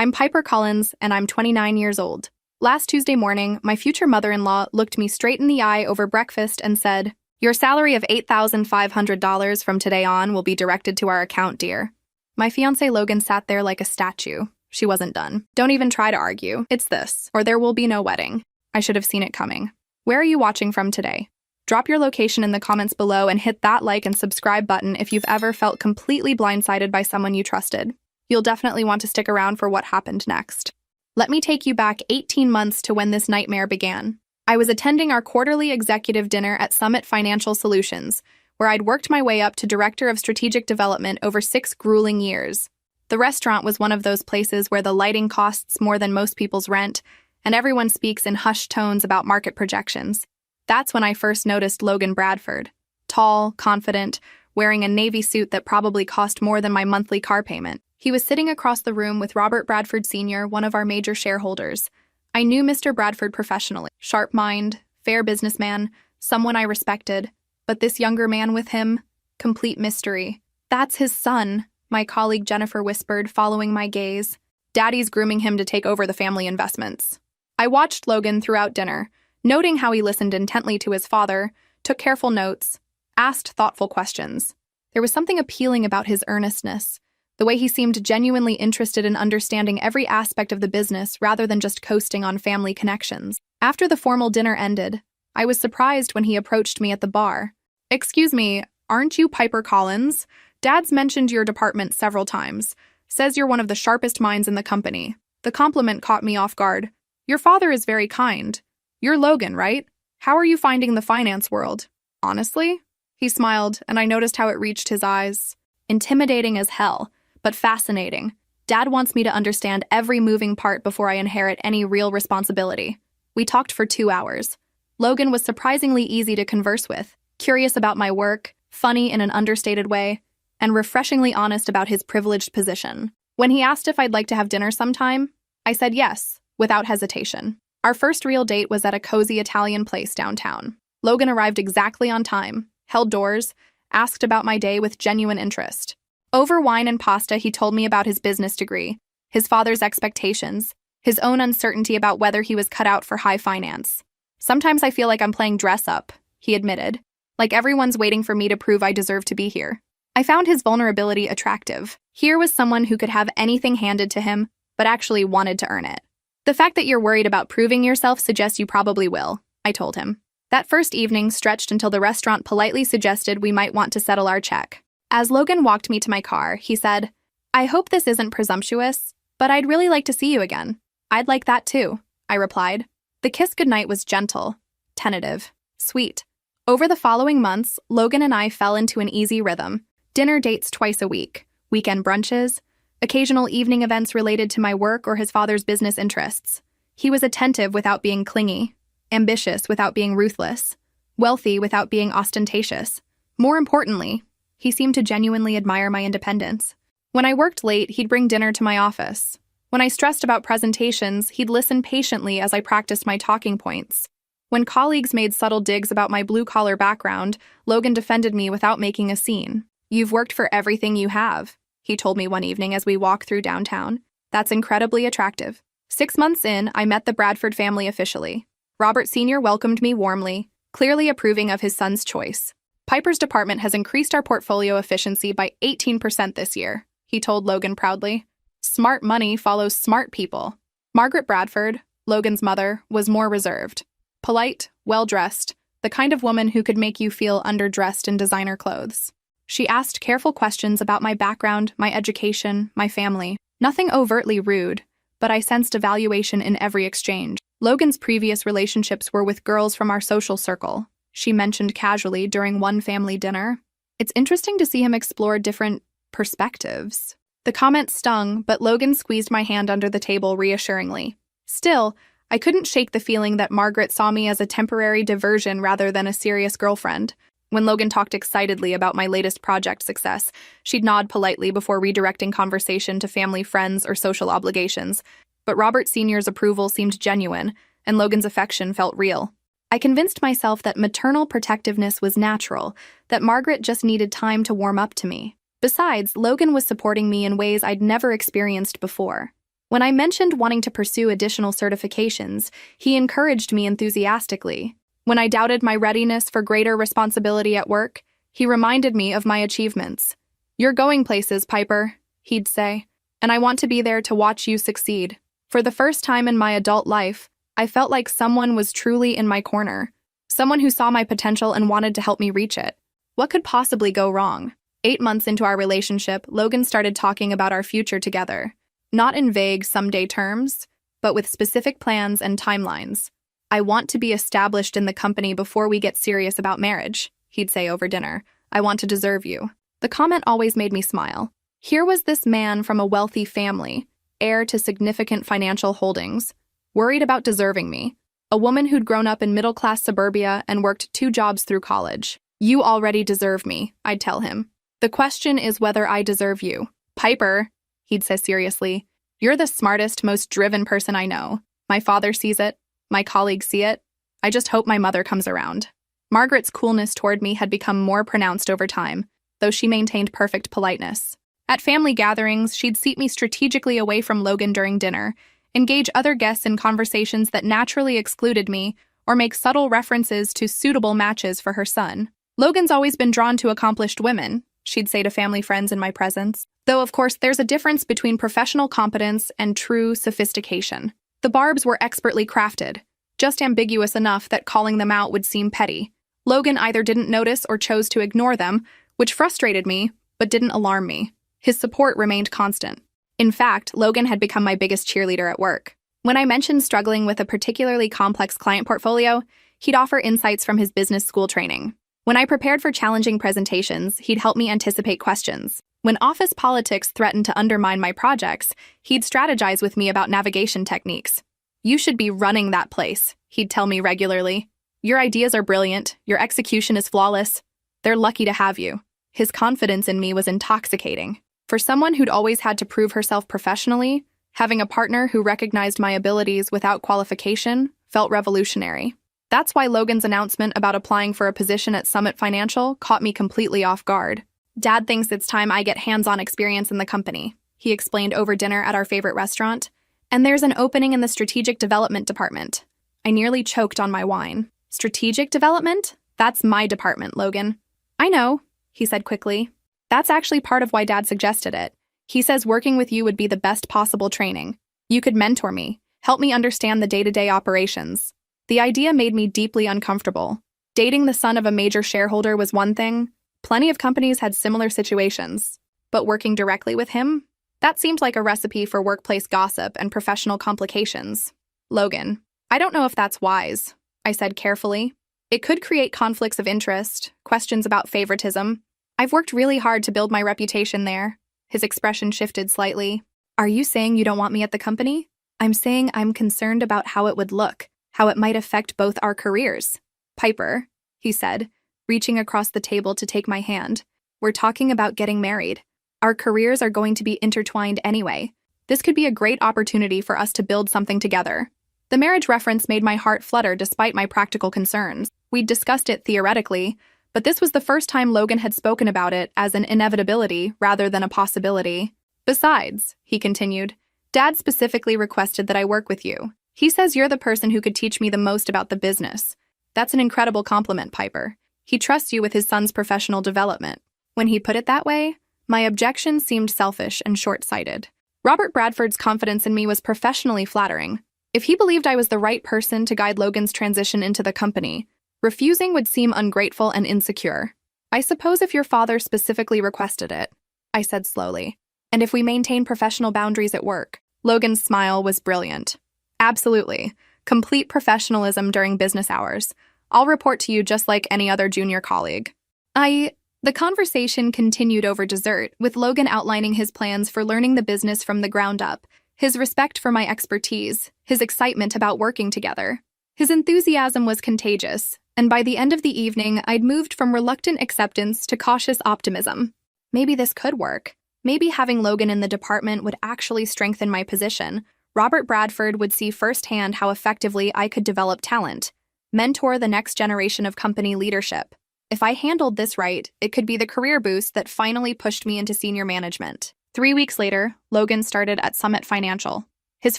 I'm Piper Collins, and I'm 29 years old. Last Tuesday morning, my future mother-in-law looked me straight in the eye over breakfast and said, "Your salary of $8,500 from today on will be directed to our account, dear." My fiancé Logan sat there like a statue. She wasn't done. "Don't even try to argue. It's this, or there will be no wedding." I should have seen it coming. Where are you watching from today? Drop your location in the comments below and hit that like and subscribe button if you've ever felt completely blindsided by someone you trusted. You'll definitely want to stick around for what happened next. Let me take you back 18 months to when this nightmare began. I was attending our quarterly executive dinner at Summit Financial Solutions, where I'd worked my way up to Director of Strategic Development over 6 grueling years. The restaurant was one of those places where the lighting costs more than most people's rent, and everyone speaks in hushed tones about market projections. That's when I first noticed Logan Bradford. Tall, confident, wearing a navy suit that probably cost more than my monthly car payment. He was sitting across the room with Robert Bradford Sr., one of our major shareholders. I knew Mr. Bradford professionally. Sharp mind, fair businessman, someone I respected. But this younger man with him? Complete mystery. "That's his son," my colleague Jennifer whispered, following my gaze. "Daddy's grooming him to take over the family investments." I watched Logan throughout dinner, noting how he listened intently to his father, took careful notes, asked thoughtful questions. There was something appealing about his earnestness, the way he seemed genuinely interested in understanding every aspect of the business rather than just coasting on family connections. After the formal dinner ended, I was surprised when he approached me at the bar. "Excuse me, aren't you Piper Collins? Dad's mentioned your department several times. Says you're one of the sharpest minds in the company." The compliment caught me off guard. "Your father is very kind. You're Logan, right? How are you finding the finance world?" "Honestly?" He smiled, and I noticed how it reached his eyes. "Intimidating as hell, but fascinating. Dad wants me to understand every moving part before I inherit any real responsibility." We talked for 2 hours. Logan was surprisingly easy to converse with, curious about my work, funny in an understated way, and refreshingly honest about his privileged position. When he asked if I'd like to have dinner sometime, I said yes, without hesitation. Our first real date was at a cozy Italian place downtown. Logan arrived exactly on time, held doors, asked about my day with genuine interest. Over wine and pasta, he told me about his business degree, his father's expectations, his own uncertainty about whether he was cut out for high finance. "Sometimes I feel like I'm playing dress-up," he admitted, "like everyone's waiting for me to prove I deserve to be here." I found his vulnerability attractive. Here was someone who could have anything handed to him, but actually wanted to earn it. "The fact that you're worried about proving yourself suggests you probably will," I told him. That first evening stretched until the restaurant politely suggested we might want to settle our check. As Logan walked me to my car, he said, "I hope this isn't presumptuous, but I'd really like to see you again." "I'd like that too," I replied. The kiss goodnight was gentle, tentative, sweet. Over the following months, Logan and I fell into an easy rhythm. Dinner dates twice a week, weekend brunches, occasional evening events related to my work or his father's business interests. He was attentive without being clingy, ambitious without being ruthless, wealthy without being ostentatious. More importantly, he seemed to genuinely admire my independence. When I worked late, he'd bring dinner to my office. When I stressed about presentations, he'd listen patiently as I practiced my talking points. When colleagues made subtle digs about my blue-collar background, Logan defended me without making a scene. "You've worked for everything you have," he told me one evening as we walked through downtown. "That's incredibly attractive." 6 months in, I met the Bradford family officially. Robert Sr. welcomed me warmly, clearly approving of his son's choice. "Piper's department has increased our portfolio efficiency by 18% this year," he told Logan proudly. Smart money follows smart people. Margaret Bradford, Logan's mother, was more reserved. Polite, well-dressed, the kind of woman who could make you feel underdressed in designer clothes. She asked careful questions about my background, my education, my family. Nothing overtly rude, but I sensed evaluation in every exchange. Logan's previous relationships were with girls from our social circle, she mentioned casually during one family dinner. It's interesting to see him explore different perspectives. The comment stung, but Logan squeezed my hand under the table reassuringly. Still, I couldn't shake the feeling that Margaret saw me as a temporary diversion rather than a serious girlfriend. When Logan talked excitedly about my latest project success, she'd nod politely before redirecting conversation to family, friends, or social obligations. But Robert Sr.'s approval seemed genuine, and Logan's affection felt real. I convinced myself that maternal protectiveness was natural, that Margaret just needed time to warm up to me. Besides, Logan was supporting me in ways I'd never experienced before. When I mentioned wanting to pursue additional certifications, he encouraged me enthusiastically. When I doubted my readiness for greater responsibility at work, he reminded me of my achievements. "You're going places, Piper," he'd say, "and I want to be there to watch you succeed." For the first time in my adult life, I felt like someone was truly in my corner, someone who saw my potential and wanted to help me reach it. What could possibly go wrong? 8 months into our relationship, Logan started talking about our future together. Not in vague someday terms, but with specific plans and timelines. "I want to be established in the company before we get serious about marriage," he'd say over dinner. "I want to deserve you." The comment always made me smile. Here was this man from a wealthy family, heir to significant financial holdings, worried about deserving me, a woman who'd grown up in middle-class suburbia and worked 2 jobs through college. "You already deserve me," I'd tell him. "The question is whether I deserve you." "Piper," he'd say seriously, "you're the smartest, most driven person I know. My father sees it. My colleagues see it. I just hope my mother comes around." Margaret's coolness toward me had become more pronounced over time, though she maintained perfect politeness. At family gatherings, she'd seat me strategically away from Logan during dinner, engage other guests in conversations that naturally excluded me, or make subtle references to suitable matches for her son. "Logan's always been drawn to accomplished women," she'd say to family friends in my presence. Though, of course, there's a difference between professional competence and true sophistication. The barbs were expertly crafted, just ambiguous enough that calling them out would seem petty. Logan either didn't notice or chose to ignore them, which frustrated me, but didn't alarm me. His support remained constant. In fact, Logan had become my biggest cheerleader at work. When I mentioned struggling with a particularly complex client portfolio, he'd offer insights from his business school training. When I prepared for challenging presentations, he'd help me anticipate questions. When office politics threatened to undermine my projects, he'd strategize with me about navigation techniques. "You should be running that place," he'd tell me regularly. "Your ideas are brilliant, your execution is flawless. They're lucky to have you." His confidence in me was intoxicating. For someone who'd always had to prove herself professionally, having a partner who recognized my abilities without qualification felt revolutionary. That's why Logan's announcement about applying for a position at Summit Financial caught me completely off guard. "Dad thinks it's time I get hands-on experience in the company," he explained over dinner at our favorite restaurant. "And there's an opening in the strategic development department." I nearly choked on my wine. "Strategic development? That's my department, Logan." "I know," he said quickly. "That's actually part of why Dad suggested it. He says working with you would be the best possible training. You could mentor me, help me understand the day-to-day operations." The idea made me deeply uncomfortable. Dating the son of a major shareholder was one thing. Plenty of companies had similar situations. But working directly with him? That seemed like a recipe for workplace gossip and professional complications. "Logan, I don't know if that's wise," I said carefully. "It could create conflicts of interest, questions about favoritism. I've worked really hard to build my reputation there." His expression shifted slightly. "Are you saying you don't want me at the company?" "I'm saying I'm concerned about how it would look, how it might affect both our careers." "Piper," he said, reaching across the table to take my hand, "we're talking about getting married. Our careers are going to be intertwined anyway. This could be a great opportunity for us to build something together." The marriage reference made my heart flutter despite my practical concerns. We'd discussed it theoretically, but this was the first time Logan had spoken about it as an inevitability rather than a possibility. "Besides," he continued, "Dad specifically requested that I work with you. He says you're the person who could teach me the most about the business. That's an incredible compliment, Piper. He trusts you with his son's professional development." When he put it that way, my objection seemed selfish and short-sighted. Robert Bradford's confidence in me was professionally flattering. If he believed I was the right person to guide Logan's transition into the company, refusing would seem ungrateful and insecure. "I suppose if your father specifically requested it," I said slowly, "and if we maintain professional boundaries at work." Logan's smile was brilliant. "Absolutely. Complete professionalism during business hours. I'll report to you just like any other junior colleague." The conversation continued over dessert, with Logan outlining his plans for learning the business from the ground up, his respect for my expertise, his excitement about working together. His enthusiasm was contagious, and by the end of the evening, I'd moved from reluctant acceptance to cautious optimism. Maybe this could work. Maybe having Logan in the department would actually strengthen my position. Robert Bradford would see firsthand how effectively I could develop talent, mentor the next generation of company leadership. If I handled this right, it could be the career boost that finally pushed me into senior management. 3 weeks later, Logan started at Summit Financial. His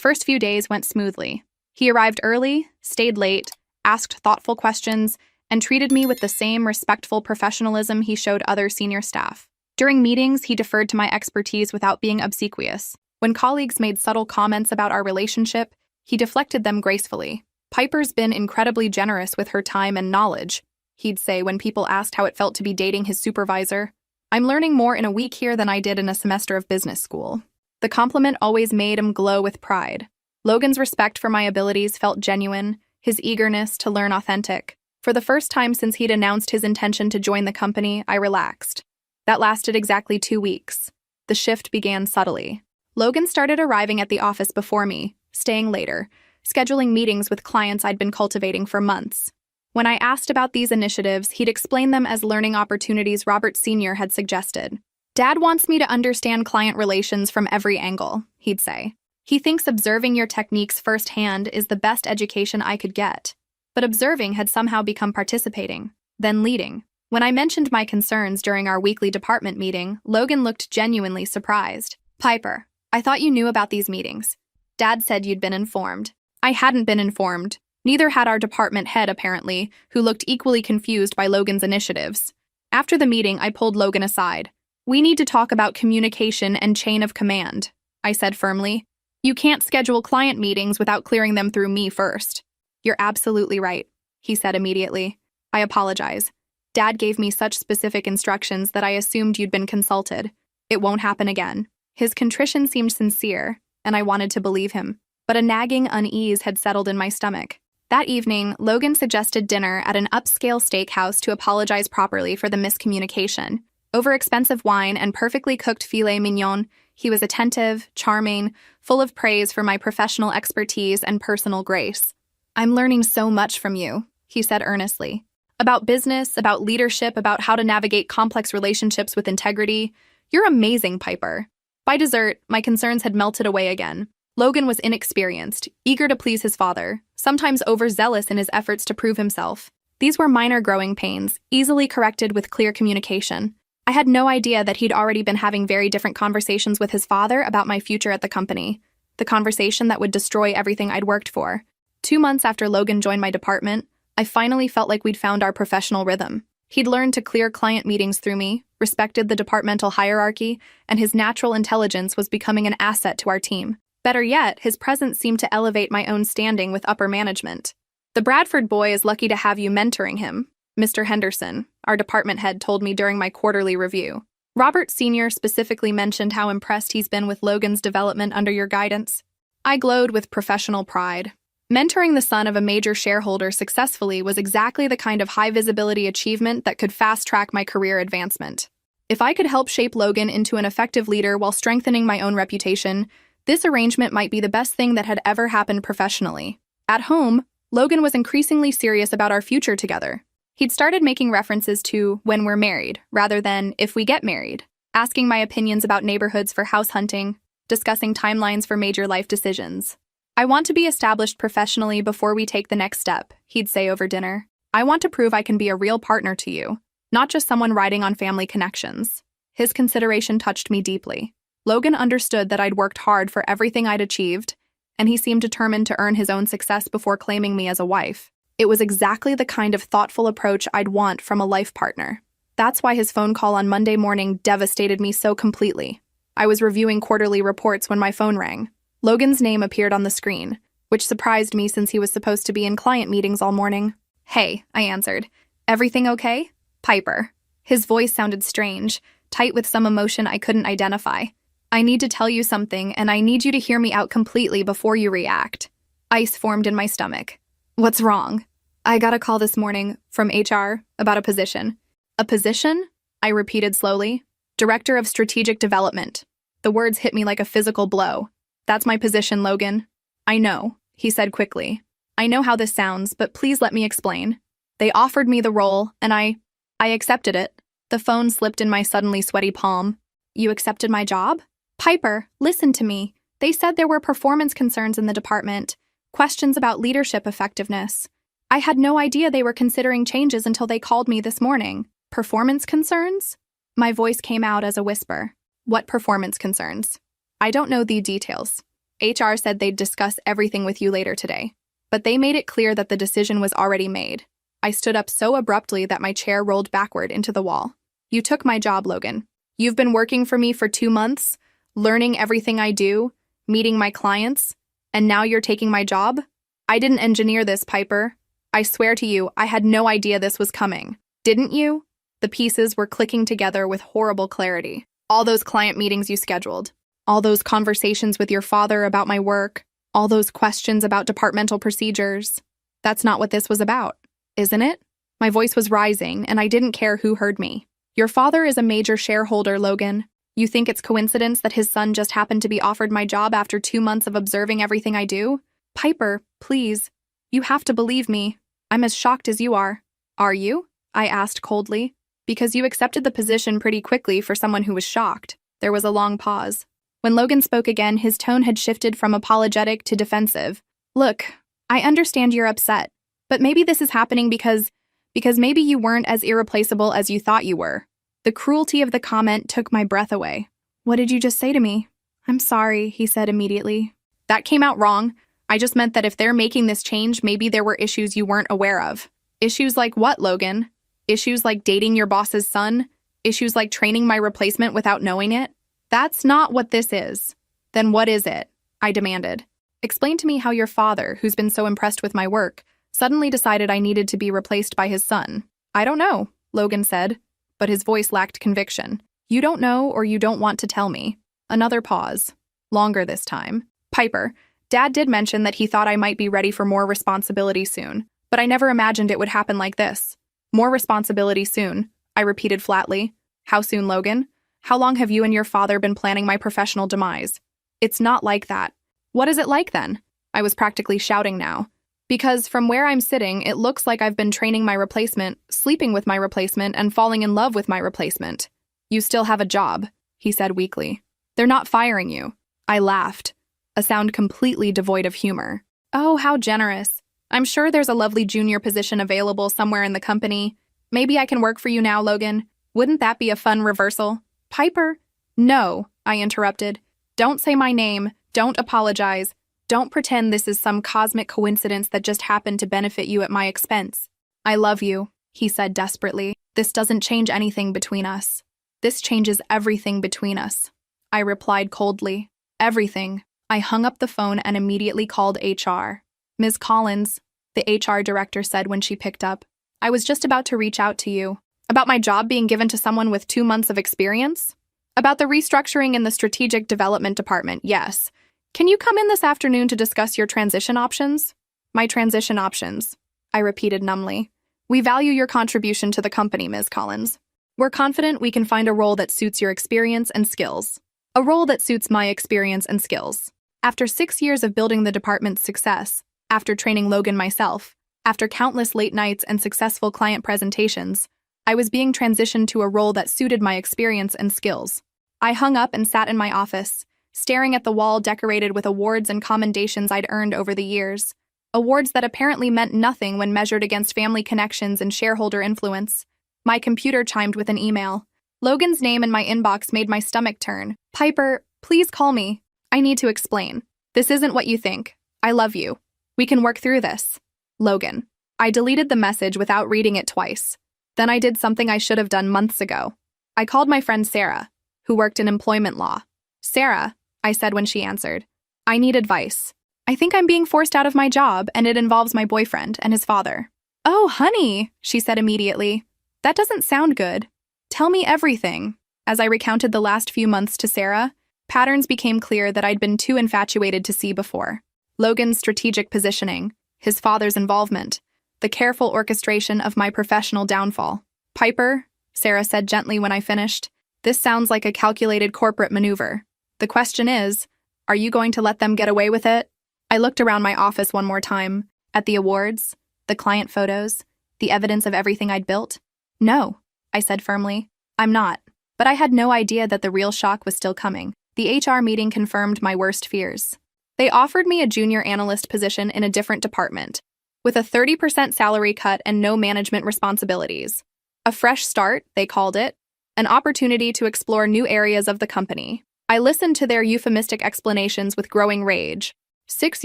first few days went smoothly. He arrived early, stayed late, asked thoughtful questions, and treated me with the same respectful professionalism he showed other senior staff. During meetings, he deferred to my expertise without being obsequious. When colleagues made subtle comments about our relationship, he deflected them gracefully. "Piper's been incredibly generous with her time and knowledge," he'd say when people asked how it felt to be dating his supervisor. "I'm learning more in a week here than I did in a semester of business school." The compliment always made him glow with pride. Logan's respect for my abilities felt genuine, his eagerness to learn authentic. For the first time since he'd announced his intention to join the company, I relaxed. That lasted exactly 2 weeks. The shift began subtly. Logan started arriving at the office before me, staying later, scheduling meetings with clients I'd been cultivating for months. When I asked about these initiatives, he'd explain them as learning opportunities Robert Sr. had suggested. "Dad wants me to understand client relations from every angle," he'd say. "He thinks observing your techniques firsthand is the best education I could get." But observing had somehow become participating, then leading. When I mentioned my concerns during our weekly department meeting, Logan looked genuinely surprised. "Piper, I thought you knew about these meetings. Dad said you'd been informed." I hadn't been informed. Neither had our department head, apparently, who looked equally confused by Logan's initiatives. After the meeting, I pulled Logan aside. "We need to talk about communication and chain of command," I said firmly. "You can't schedule client meetings without clearing them through me first." "You're absolutely right," he said immediately. "I apologize. Dad gave me such specific instructions that I assumed you'd been consulted. It won't happen again." His contrition seemed sincere, and I wanted to believe him. But a nagging unease had settled in my stomach. That evening, Logan suggested dinner at an upscale steakhouse to apologize properly for the miscommunication. Over expensive wine and perfectly cooked filet mignon, he was attentive, charming, full of praise for my professional expertise and personal grace. "I'm learning so much from you," he said earnestly. "About business, about leadership, about how to navigate complex relationships with integrity. You're amazing, Piper." By dessert, my concerns had melted away again. Logan was inexperienced, eager to please his father, sometimes overzealous in his efforts to prove himself. These were minor growing pains, easily corrected with clear communication. I had no idea that he'd already been having very different conversations with his father about my future at the company, the conversation that would destroy everything I'd worked for. 2 months after Logan joined my department, I finally felt like we'd found our professional rhythm. He'd learned to clear client meetings through me, respected the departmental hierarchy, and his natural intelligence was becoming an asset to our team. Better yet, his presence seemed to elevate my own standing with upper management. "The Bradford boy is lucky to have you mentoring him," Mr. Henderson, our department head, told me during my quarterly review. "Robert Sr. specifically mentioned how impressed he's been with Logan's development under your guidance." I glowed with professional pride. Mentoring the son of a major shareholder successfully was exactly the kind of high-visibility achievement that could fast-track my career advancement. If I could help shape Logan into an effective leader while strengthening my own reputation, this arrangement might be the best thing that had ever happened professionally. At home, Logan was increasingly serious about our future together. He'd started making references to "when we're married," rather than "if we get married," asking my opinions about neighborhoods for house hunting, discussing timelines for major life decisions. "I want to be established professionally before we take the next step," he'd say over dinner. "I want to prove I can be a real partner to you, not just someone riding on family connections." His consideration touched me deeply. Logan understood that I'd worked hard for everything I'd achieved, and he seemed determined to earn his own success before claiming me as a wife. It was exactly the kind of thoughtful approach I'd want from a life partner. That's why his phone call on Monday morning devastated me so completely. I was reviewing quarterly reports when my phone rang. Logan's name appeared on the screen, which surprised me since he was supposed to be in client meetings all morning. "Hey," I answered. "Everything okay?" "Piper." His voice sounded strange, tight with some emotion I couldn't identify. "I need to tell you something, and I need you to hear me out completely before you react." Ice formed in my stomach. "What's wrong?" "I got a call this morning from HR about a position." "A position?" I repeated slowly. "Director of Strategic Development." The words hit me like a physical blow. "That's my position, Logan." "I know," he said quickly. "I know how this sounds, but please let me explain. They offered me the role, and I accepted it." The phone slipped in my suddenly sweaty palm. "You accepted my job?" "Piper, listen to me. They said there were performance concerns in the department, questions about leadership effectiveness. I had no idea they were considering changes until they called me this morning." "Performance concerns?" My voice came out as a whisper. "What performance concerns?" "I don't know the details. HR said they'd discuss everything with you later today, but they made it clear that the decision was already made. I stood up so abruptly that my chair rolled backward into the wall. You took my job, Logan. You've been working for me for 2 months, learning everything I do, meeting my clients, and now you're taking my job? I didn't engineer this, Piper. I swear to you, I had no idea this was coming. Didn't you? The pieces were clicking together with horrible clarity. All those client meetings you scheduled, all those conversations with your father about my work, all those questions about departmental procedures. That's not what this was about, isn't it? My voice was rising, and I didn't care who heard me. Your father is a major shareholder, Logan. You think it's coincidence that his son just happened to be offered my job after 2 months of observing everything I do? Piper, please. You have to believe me. I'm as shocked as you are. Are you? I asked coldly. Because you accepted the position pretty quickly for someone who was shocked. There was a long pause. When Logan spoke again, his tone had shifted from apologetic to defensive. Look, I understand you're upset, but maybe this is happening because maybe you weren't as irreplaceable as you thought you were. The cruelty of the comment took my breath away. What did you just say to me? I'm sorry, he said immediately. That came out wrong. I just meant that if they're making this change, maybe there were issues you weren't aware of. Issues like what, Logan? Issues like dating your boss's son? Issues like training my replacement without knowing it? That's not what this is. Then what is it? I demanded. Explain to me how your father, who's been so impressed with my work, suddenly decided I needed to be replaced by his son. I don't know, Logan said, but his voice lacked conviction. You don't know or you don't want to tell me. Another pause. Longer this time. Piper, Dad did mention that he thought I might be ready for more responsibility soon, but I never imagined it would happen like this. More responsibility soon, I repeated flatly. How soon, Logan? How long have you and your father been planning my professional demise? It's not like that. What is it like then? I was practically shouting now. Because from where I'm sitting, it looks like I've been training my replacement, sleeping with my replacement, and falling in love with my replacement. You still have a job, he said weakly. They're not firing you. I laughed, a sound completely devoid of humor. Oh, how generous. I'm sure there's a lovely junior position available somewhere in the company. Maybe I can work for you now, Logan. Wouldn't that be a fun reversal? Piper? No, I interrupted. Don't say my name. Don't apologize. Don't pretend this is some cosmic coincidence that just happened to benefit you at my expense. I love you, he said desperately. This doesn't change anything between us. This changes everything between us. I replied coldly. Everything. I hung up the phone and immediately called HR. Ms. Collins, the HR director said when she picked up, I was just about to reach out to you. About my job being given to someone with 2 months of experience? About the restructuring in the strategic development department, yes. Can you come in this afternoon to discuss your transition options? My transition options, I repeated numbly. We value your contribution to the company, Ms. Collins. We're confident we can find a role that suits your experience and skills. A role that suits my experience and skills. After 6 years of building the department's success, after training Logan myself, after countless late nights and successful client presentations, I was being transitioned to a role that suited my experience and skills. I hung up and sat in my office, staring at the wall decorated with awards and commendations I'd earned over the years. Awards that apparently meant nothing when measured against family connections and shareholder influence. My computer chimed with an email. Logan's name in my inbox made my stomach turn. Piper, please call me. I need to explain. This isn't what you think. I love you. We can work through this. Logan. I deleted the message without reading it twice. Then I did something I should have done months ago. I called my friend Sarah, who worked in employment law. Sarah, I said when she answered, I need advice. I think I'm being forced out of my job, and it involves my boyfriend and his father. Oh, honey, she said immediately. That doesn't sound good. Tell me everything. As I recounted the last few months to Sarah, patterns became clear that I'd been too infatuated to see before. Logan's strategic positioning, his father's involvement, the careful orchestration of my professional downfall. Piper, Sarah said gently when I finished, this sounds like a calculated corporate maneuver. The question is, are you going to let them get away with it? I looked around my office one more time, at the awards, the client photos, the evidence of everything I'd built. No, I said firmly, I'm not. But I had no idea that the real shock was still coming. The HR meeting confirmed my worst fears. They offered me a junior analyst position in a different department, with a 30% salary cut and no management responsibilities. A fresh start, they called it, an opportunity to explore new areas of the company. I listened to their euphemistic explanations with growing rage. 6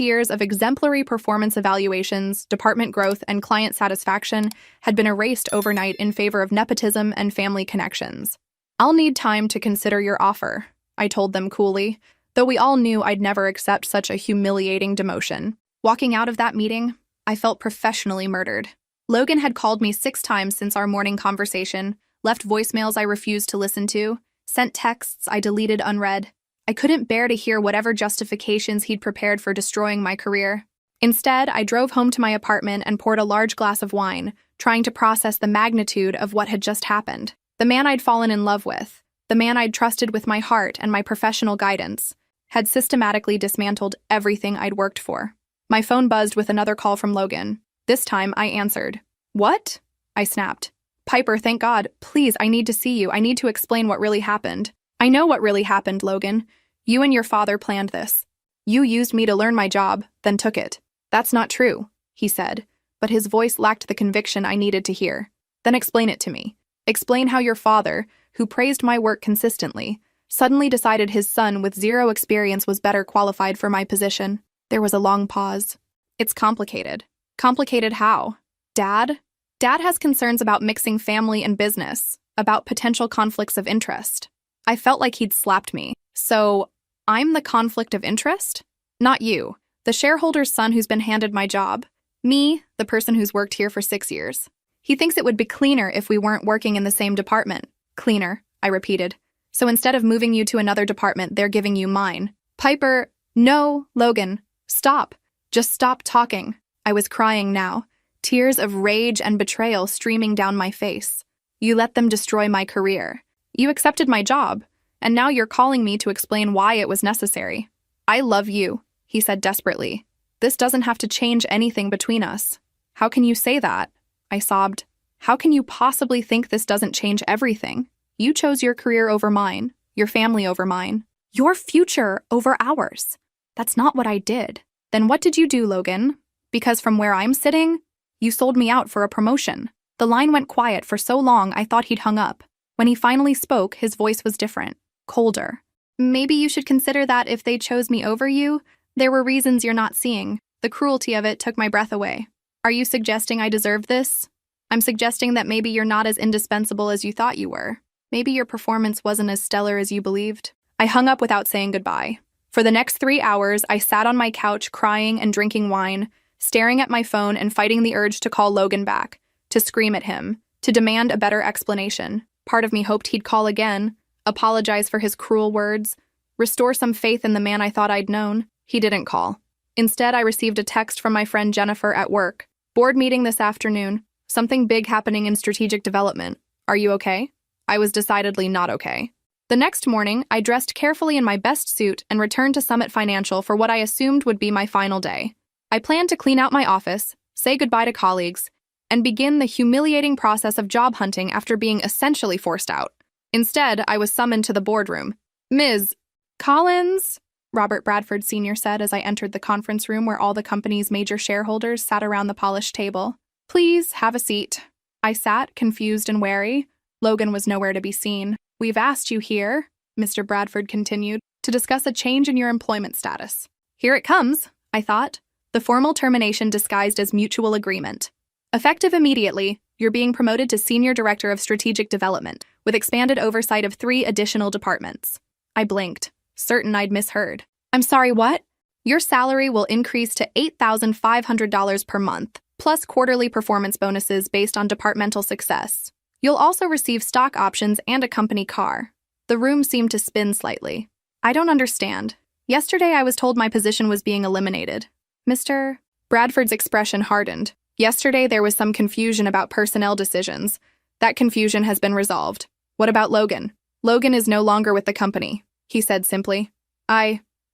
years of exemplary performance evaluations, department growth, and client satisfaction had been erased overnight in favor of nepotism and family connections. "I'll need time to consider your offer," I told them coolly, though we all knew I'd never accept such a humiliating demotion. Walking out of that meeting, I felt professionally murdered. Logan had called me 6 times since our morning conversation, left voicemails I refused to listen to, sent texts I deleted unread. I couldn't bear to hear whatever justifications he'd prepared for destroying my career. Instead, I drove home to my apartment and poured a large glass of wine, trying to process the magnitude of what had just happened. The man I'd fallen in love with, the man I'd trusted with my heart and my professional guidance, had systematically dismantled everything I'd worked for. My phone buzzed with another call from Logan. This time, I answered. "What?" I snapped. "Piper, thank God. Please, I need to see you. I need to explain what really happened." "I know what really happened, Logan. You and your father planned this. You used me to learn my job, then took it." "That's not true," he said, but his voice lacked the conviction I needed to hear. "Then explain it to me. Explain how your father, who praised my work consistently, suddenly decided his son with zero experience was better qualified for my position." There was a long pause. "It's complicated." "Complicated how?" "Dad? Dad has concerns about mixing family and business, about potential conflicts of interest." I felt like he'd slapped me. "So, I'm the conflict of interest? Not you, the shareholder's son who's been handed my job. Me, the person who's worked here for 6 years. He thinks it would be cleaner if we weren't working in the same department." "Cleaner," I repeated. "So instead of moving you to another department, they're giving you mine." "Piper, no, Logan, stop. Just stop talking." I was crying now, tears of rage and betrayal streaming down my face. "You let them destroy my career. You accepted my job, and now you're calling me to explain why it was necessary." "I love you," he said desperately. "This doesn't have to change anything between us." "How can you say that?" I sobbed. "How can you possibly think this doesn't change everything? You chose your career over mine, your family over mine, your future over ours. That's not what I did." "Then what did you do, Logan? Because from where I'm sitting, you sold me out for a promotion." The line went quiet for so long I thought he'd hung up. When he finally spoke, his voice was different, colder. "Maybe you should consider that if they chose me over you, there were reasons you're not seeing." The cruelty of it took my breath away. "Are you suggesting I deserve this?" "I'm suggesting that maybe you're not as indispensable as you thought you were. Maybe your performance wasn't as stellar as you believed." I hung up without saying goodbye. For the next 3 hours, I sat on my couch crying and drinking wine, staring at my phone and fighting the urge to call Logan back, to scream at him, to demand a better explanation. Part of me hoped he'd call again, apologize for his cruel words, restore some faith in the man I thought I'd known. He didn't call. Instead, I received a text from my friend Jennifer at work. "Board meeting this afternoon. Something big happening in strategic development. Are you okay?" I was decidedly not okay. The next morning, I dressed carefully in my best suit and returned to Summit Financial for what I assumed would be my final day. I planned to clean out my office, say goodbye to colleagues, and begin the humiliating process of job hunting after being essentially forced out. Instead, I was summoned to the boardroom. "Ms. Collins," Robert Bradford Sr. said as I entered the conference room where all the company's major shareholders sat around the polished table. "Please have a seat." I sat, confused and wary. Logan was nowhere to be seen. "We've asked you here," Mr. Bradford continued, "to discuss a change in your employment status." Here it comes, I thought. The formal termination disguised as mutual agreement. "Effective immediately, you're being promoted to Senior Director of Strategic Development, with expanded oversight of 3 additional departments." I blinked, certain I'd misheard. "I'm sorry, what?" "Your salary will increase to $8,500 per month, plus quarterly performance bonuses based on departmental success. You'll also receive stock options and a company car." The room seemed to spin slightly. "I don't understand. Yesterday I was told my position was being eliminated." Mr. Bradford's expression hardened. "Yesterday there was some confusion about personnel decisions. That confusion has been resolved. What about Logan?" "Logan is no longer with the company," he said simply.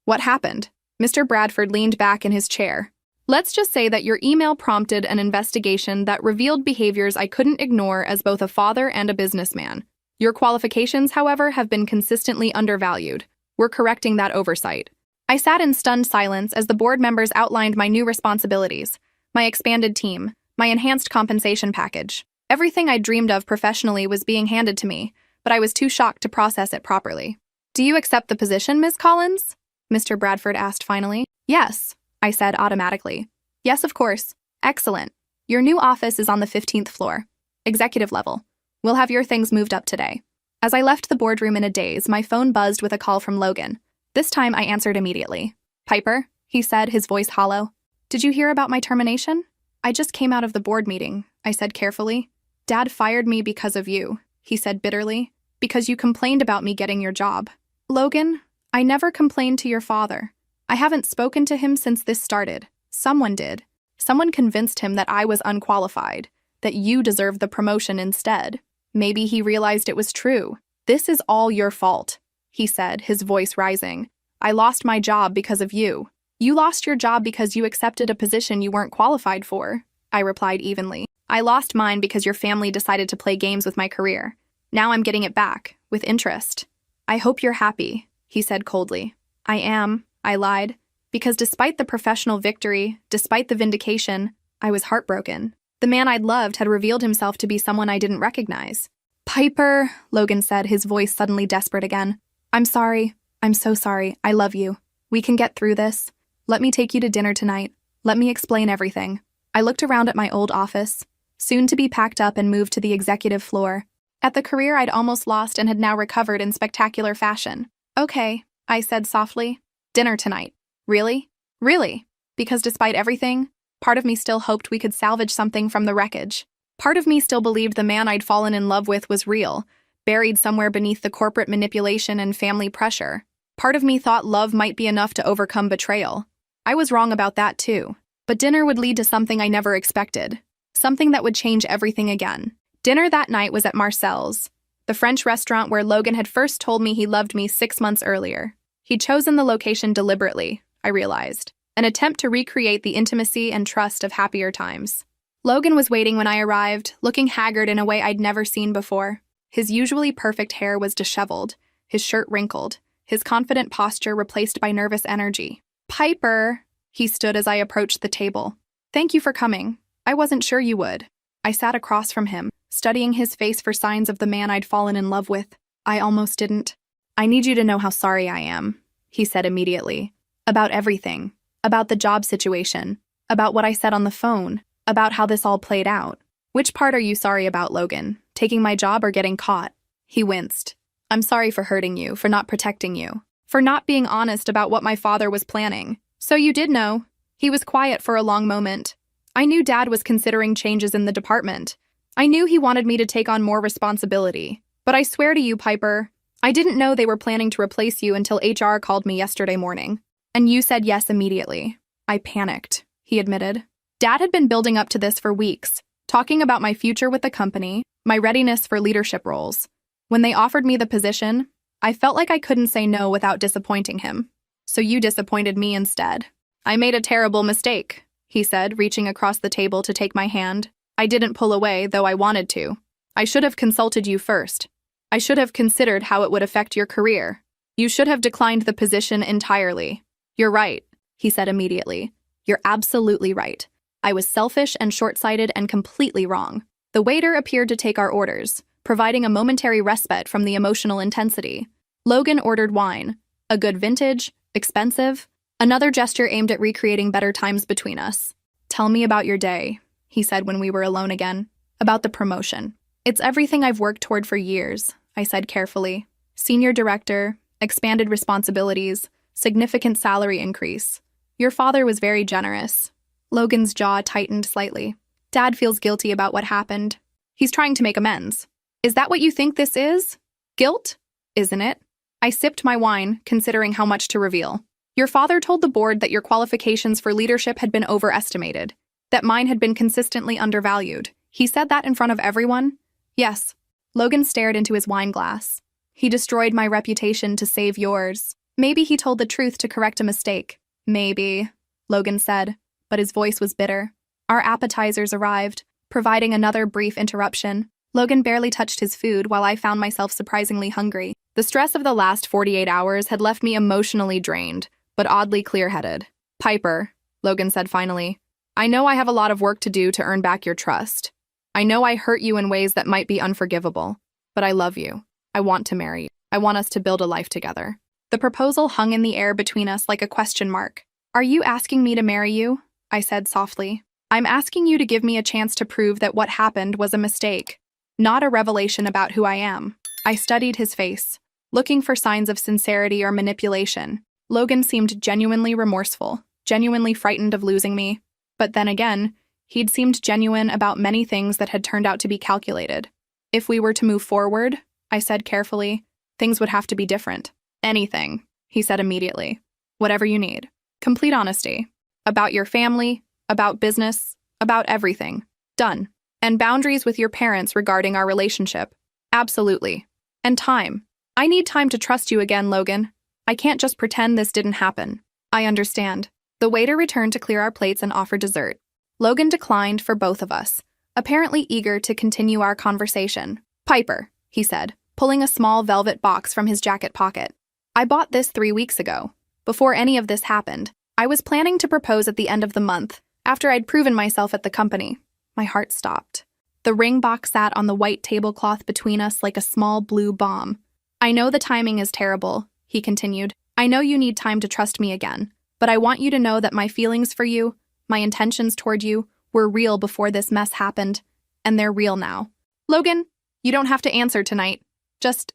What happened?" Mr. Bradford leaned back in his chair. "Let's just say that your email prompted an investigation that revealed behaviors I couldn't ignore as both a father and a businessman. Your qualifications, however, have been consistently undervalued. We're correcting that oversight." I sat in stunned silence as the board members outlined my new responsibilities, my expanded team, my enhanced compensation package. Everything I dreamed of professionally was being handed to me, but I was too shocked to process it properly. Do you accept the position, Miss Collins? Mr. Bradford asked finally. Yes, I said automatically. Yes, of course. Excellent. Your new office is on the 15th floor. Executive level. We'll have your things moved up today. As I left the boardroom in a daze, my phone buzzed with a call from Logan. This time I answered immediately. Piper, he said, his voice hollow. Did you hear about my termination? I just came out of the board meeting, I said carefully. Dad fired me because of you, he said bitterly, because you complained about me getting your job. Logan, I never complained to your father. I haven't spoken to him since this started. Someone did. Someone convinced him that I was unqualified, that you deserved the promotion instead. Maybe he realized it was true. This is all your fault, he said, his voice rising. I lost my job because of you. You lost your job because you accepted a position you weren't qualified for, I replied evenly. I lost mine because your family decided to play games with my career. Now I'm getting it back, with interest. I hope you're happy, he said coldly. I am, I lied, because despite the professional victory, despite the vindication, I was heartbroken. The man I'd loved had revealed himself to be someone I didn't recognize. Piper, Logan said, his voice suddenly desperate again. I'm sorry. I'm so sorry. I love you. We can get through this. Let me take you to dinner tonight. Let me explain everything. I looked around at my old office, soon to be packed up and moved to the executive floor. At the career I'd almost lost and had now recovered in spectacular fashion. Okay, I said softly. Dinner tonight. Really? Really? Because despite everything, part of me still hoped we could salvage something from the wreckage. Part of me still believed the man I'd fallen in love with was real, buried somewhere beneath the corporate manipulation and family pressure. Part of me thought love might be enough to overcome betrayal. I was wrong about that too. But dinner would lead to something I never expected. Something that would change everything again. Dinner that night was at Marcel's, the French restaurant where Logan had first told me he loved me 6 months earlier. He'd chosen the location deliberately, I realized. An attempt to recreate the intimacy and trust of happier times. Logan was waiting when I arrived, looking haggard in a way I'd never seen before. His usually perfect hair was disheveled, his shirt wrinkled, his confident posture replaced by nervous energy. Piper, he stood as I approached the table. Thank you for coming. I wasn't sure you would. I sat across from him, studying his face for signs of the man I'd fallen in love with. I almost didn't. I need you to know how sorry I am, he said immediately. About everything. About the job situation. About what I said on the phone. About how this all played out. Which part are you sorry about, Logan? Taking my job or getting caught? He winced. I'm sorry for hurting you, for not protecting you. For not being honest about what my father was planning. So you did know. He was quiet for a long moment. I knew Dad was considering changes in the department. I knew he wanted me to take on more responsibility. But I swear to you, Piper, I didn't know they were planning to replace you until HR called me yesterday morning. And you said yes immediately. I panicked, he admitted. Dad had been building up to this for weeks, talking about my future with the company, my readiness for leadership roles. When they offered me the position, I felt like I couldn't say no without disappointing him. So you disappointed me instead. I made a terrible mistake, he said, reaching across the table to take my hand. I didn't pull away, though I wanted to. I should have consulted you first. I should have considered how it would affect your career. You should have declined the position entirely. You're right, he said immediately. You're absolutely right. I was selfish and short-sighted and completely wrong. The waiter appeared to take our orders, providing a momentary respite from the emotional intensity. Logan ordered wine. A good vintage, expensive. Another gesture aimed at recreating better times between us. Tell me about your day, he said when we were alone again. About the promotion. It's everything I've worked toward for years, I said carefully. Senior director, expanded responsibilities, significant salary increase. Your father was very generous. Logan's jaw tightened slightly. Dad feels guilty about what happened. He's trying to make amends. Is that what you think this is? Guilt? Isn't it? I sipped my wine, considering how much to reveal. Your father told the board that your qualifications for leadership had been overestimated, that mine had been consistently undervalued. He said that in front of everyone? Yes. Logan stared into his wine glass. He destroyed my reputation to save yours. Maybe he told the truth to correct a mistake. Maybe, Logan said, but his voice was bitter. Our appetizers arrived, providing another brief interruption. Logan barely touched his food while I found myself surprisingly hungry. The stress of the last 48 hours had left me emotionally drained, but oddly clear-headed. Piper, Logan said finally, I know I have a lot of work to do to earn back your trust. I know I hurt you in ways that might be unforgivable, but I love you. I want to marry you. I want us to build a life together. The proposal hung in the air between us like a question mark. Are you asking me to marry you? I said softly. I'm asking you to give me a chance to prove that what happened was a mistake, not a revelation about who I am. I studied his face, looking for signs of sincerity or manipulation. Logan seemed genuinely remorseful, genuinely frightened of losing me. But then again, he'd seemed genuine about many things that had turned out to be calculated. If we were to move forward, I said carefully, things would have to be different. Anything, he said immediately. Whatever you need. Complete honesty. About your family, about business, about everything. Done. And boundaries with your parents regarding our relationship. Absolutely. And time. I need time to trust you again, Logan. I can't just pretend this didn't happen. I understand. The waiter returned to clear our plates and offer dessert. Logan declined for both of us, apparently eager to continue our conversation. Piper, he said, pulling a small velvet box from his jacket pocket. I bought this 3 weeks ago. Before any of this happened, I was planning to propose at the end of the month, after I'd proven myself at the company. My heart stopped. The ring box sat on the white tablecloth between us like a small blue bomb. I know the timing is terrible, he continued. I know you need time to trust me again, but I want you to know that my feelings for you, my intentions toward you, were real before this mess happened, and they're real now. Logan, you don't have to answer tonight. Just